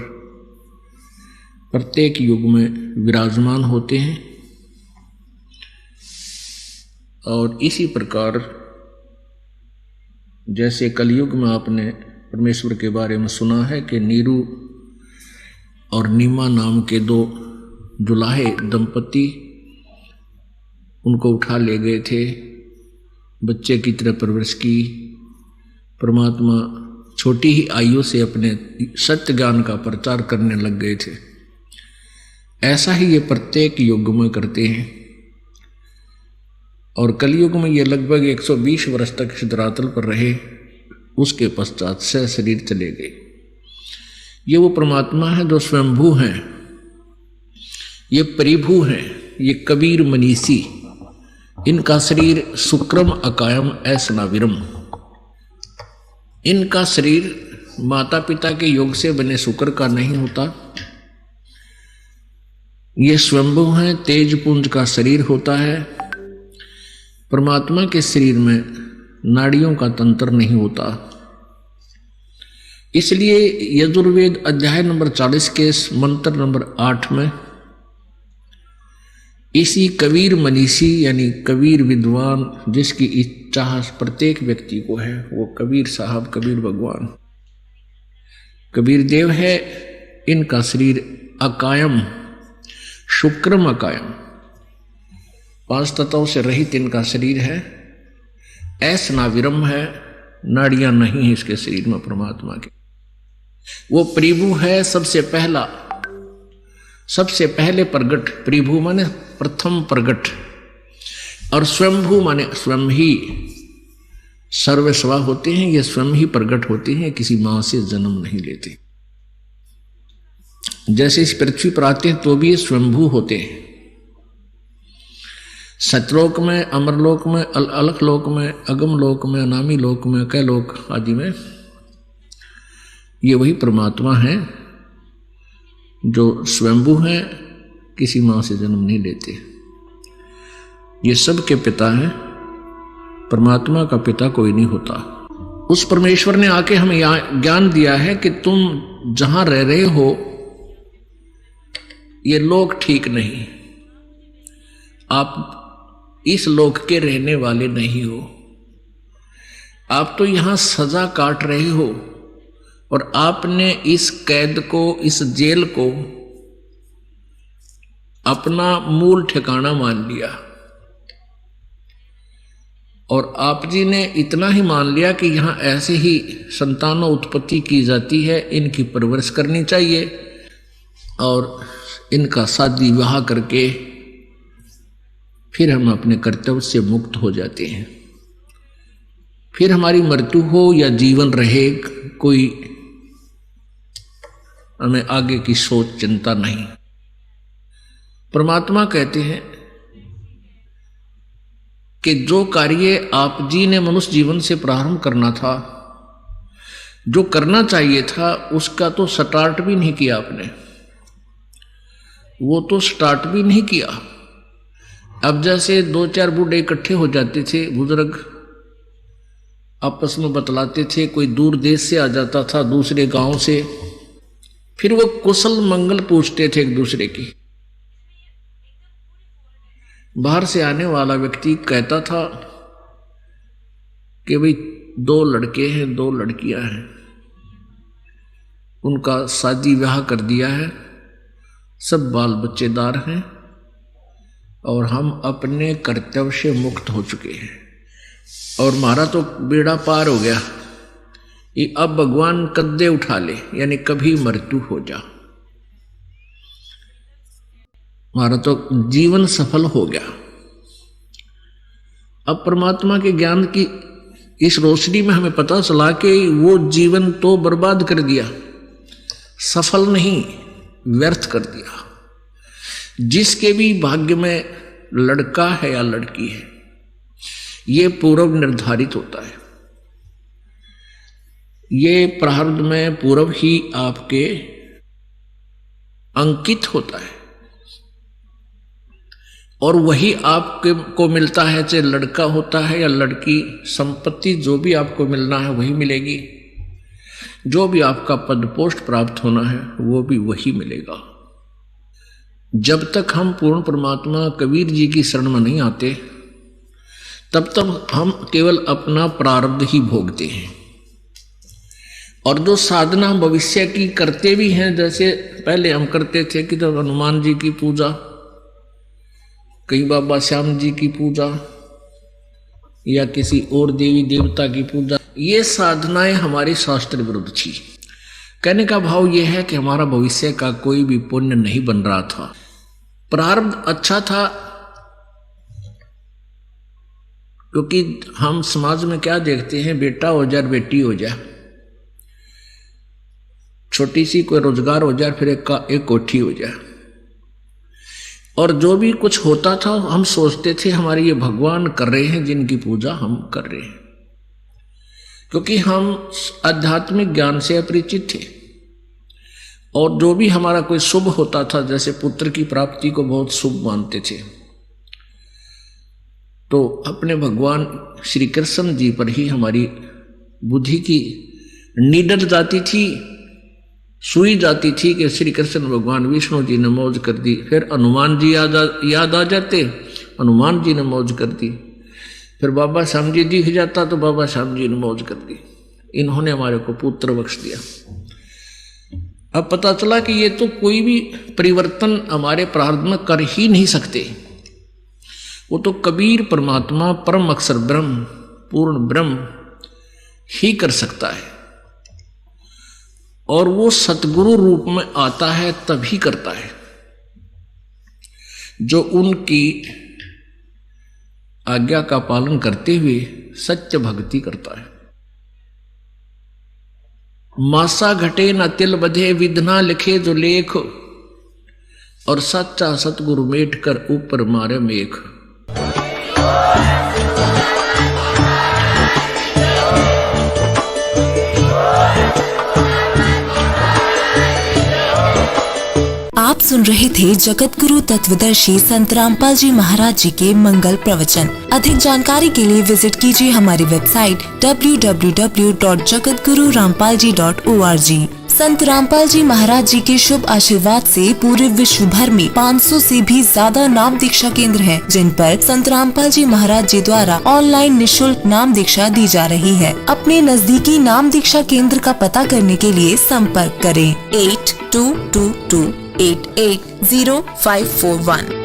प्रत्येक युग में विराजमान होते हैं। और इसी प्रकार जैसे कलयुग में आपने परमेश्वर के बारे में सुना है कि नीरू और नीमा नाम के दो दुल्हे दंपति उनको उठा ले गए थे, बच्चे की तरह परवरिश की। परमात्मा छोटी ही आयु से अपने सत्य ज्ञान का प्रचार करने लग गए थे। ऐसा ही ये प्रत्येक युग में करते हैं। और कलयुग में ये लगभग 120 वर्ष तक इस धरातल पर रहे, उसके पश्चात से शरीर चले गए। ये वो परमात्मा है जो स्वयंभू हैं, ये परिभू हैं, ये कबीर मनीषी। इनका शरीर शुक्रम अकायम ऐसनाविरम। इनका शरीर माता पिता के योग से बने शुक्र का नहीं होता। ये स्वयंभू हैं, तेज पुंज का शरीर होता है। परमात्मा के शरीर में नाड़ियों का तंत्र नहीं होता। इसलिए यजुर्वेद अध्याय नंबर 40 के मंत्र नंबर 8 में इसी कबीर मनीषी यानी कबीर विद्वान जिसकी इच्छा प्रत्येक व्यक्ति को है, वो कबीर साहब, कबीर भगवान, कबीर देव है। इनका शरीर अकायम, शुक्रम अकायम, 5 तत्वों से रहित इनका शरीर है। ऐसनाविरम है, नाड़ियां नहीं है इसके शरीर में परमात्मा के। वो परिभू है, सबसे पहला, सबसे पहले प्रगट। परिभू माने प्रथम प्रगट, और स्वयंभू माने स्वयं ही सर्वस्वा होते हैं। ये स्वयं ही प्रगट होते हैं, किसी मां से जन्म नहीं लेते। जैसे इस पृथ्वी पर आते हैं तो भी ये स्वयंभू होते हैं। सतलोक में, अमरलोक में, अलख लोक में, अगम लोक में, अनामी लोक में, कई लोक आदि में ये वही परमात्मा है जो स्वयंभू हैं, किसी मां से जन्म नहीं लेते। ये सब के पिता हैं। परमात्मा का पिता कोई नहीं होता। उस परमेश्वर ने आके हमें ज्ञान दिया है कि तुम जहां रह रहे हो ये लोक ठीक नहीं, आप इस लोक के रहने वाले नहीं हो, आप तो यहां सजा काट रहे हो और आपने इस कैद को, इस जेल को अपना मूल ठिकाना मान लिया। और आप जी ने इतना ही मान लिया कि यहां ऐसे ही संतानों उत्पत्ति की जाती है, इनकी परवरिश करनी चाहिए और इनका शादी विवाह करके फिर हम अपने कर्तव्य से मुक्त हो जाते हैं। फिर हमारी मृत्यु हो या जीवन रहे, कोई हमें आगे की सोच चिंता नहीं। परमात्मा कहते हैं कि जो कार्य आप जी ने मनुष्य जीवन से प्रारंभ करना था, जो करना चाहिए था, उसका तो स्टार्ट भी नहीं किया आपने, वो तो स्टार्ट भी नहीं किया। अब जैसे 2-4 बूढ़े इकट्ठे हो जाते थे, बुजुर्ग आपस में बतलाते थे, कोई दूर देश से आ जाता था, दूसरे गांव से, फिर वो कुशल मंगल पूछते थे एक दूसरे की। बाहर से आने वाला व्यक्ति कहता था कि भाई 2 लड़के हैं, 2 लड़कियां हैं, उनका शादी ब्याह कर दिया है, सब बाल बच्चेदार हैं और हम अपने कर्तव्य से मुक्त हो चुके हैं और हमारा तो बेड़ा पार हो गया, ये अब भगवान कद्दे उठा ले, यानी कभी मृत्यु हो जा, हमारा तो जीवन सफल हो गया। अब परमात्मा के ज्ञान की इस रोशनी में हमें पता चला कि वो जीवन तो बर्बाद कर दिया, सफल नहीं, व्यर्थ कर दिया। जिसके भी भाग्य में लड़का है या लड़की है, ये पूर्व निर्धारित होता है, ये प्रारब्ध में पूर्व ही आपके अंकित होता है और वही आपके को मिलता है, चाहे लड़का होता है या लड़की। संपत्ति जो भी आपको मिलना है वही मिलेगी, जो भी आपका पद पोस्ट प्राप्त होना है वो भी वही मिलेगा। जब तक हम पूर्ण परमात्मा कबीर जी की शरण में नहीं आते, तब तक हम केवल अपना प्रारब्ध ही भोगते हैं। और जो साधना भविष्य की करते भी हैं, जैसे पहले हम करते थे कि जब हनुमान जी की पूजा, कहीं बाबा श्याम जी की पूजा या किसी और देवी देवता की पूजा, ये साधनाएं हमारी शास्त्र विरुद्ध थी। कहने का भाव यह है कि हमारा भविष्य का कोई भी पुण्य नहीं बन रहा था। प्रारब्ध अच्छा था, क्योंकि हम समाज में क्या देखते हैं, बेटा हो जाए बेटी हो जाए, छोटी सी कोई रोजगार हो जाए, फिर एक कोठी हो जाए, और जो भी कुछ होता था हम सोचते थे हमारे ये भगवान कर रहे हैं जिनकी पूजा हम कर रहे हैं, क्योंकि हम आध्यात्मिक ज्ञान से अपरिचित थे। और जो भी हमारा कोई शुभ होता था, जैसे पुत्र की प्राप्ति को बहुत शुभ मानते थे, तो अपने भगवान श्री कृष्ण जी पर ही हमारी बुद्धि की निडर जाती थी, सुई जाती थी कि श्री कृष्ण भगवान विष्णु जी ने मौज कर दी। फिर हनुमान जी याद आ जाते, हनुमान जी ने मौज कर दी। फिर बाबा श्याम जी दिख जाता तो बाबा श्याम जी ने मौज कर दी। इन्होंने हमारे को पुत्र बख्श दिया। अब पता चला कि ये तो कोई भी परिवर्तन हमारे प्रारब्ध में कर ही नहीं सकते, वो तो कबीर परमात्मा परम अक्षर ब्रह्म, पूर्ण ब्रह्म ही कर सकता है, और वो सतगुरु रूप में आता है तभी करता है, जो उनकी आज्ञा का पालन करते हुए सत्य भक्ति करता है। मासा घटे न तिल बधे, विधना लिखे जो लेख, और सच्चा सतगुरु मेट कर ऊपर मारे मेघ। आप सुन रहे थे जगत गुरु तत्वदर्शी संत रामपाल जी महाराज जी के मंगल प्रवचन। अधिक जानकारी के लिए विजिट कीजिए हमारी वेबसाइट www.jagatgururampalji.org। संत रामपाल जी महाराज जी के शुभ आशीर्वाद से पूरे विश्व भर में 500 से भी ज्यादा नाम दीक्षा केंद्र हैं, जिन पर संत रामपाल जी महाराज जी द्वारा ऑनलाइन निशुल्क नाम दीक्षा दी जा रही है। अपने नजदीकी नाम दीक्षा केंद्र का पता करने के लिए संपर्क करें 8222880541।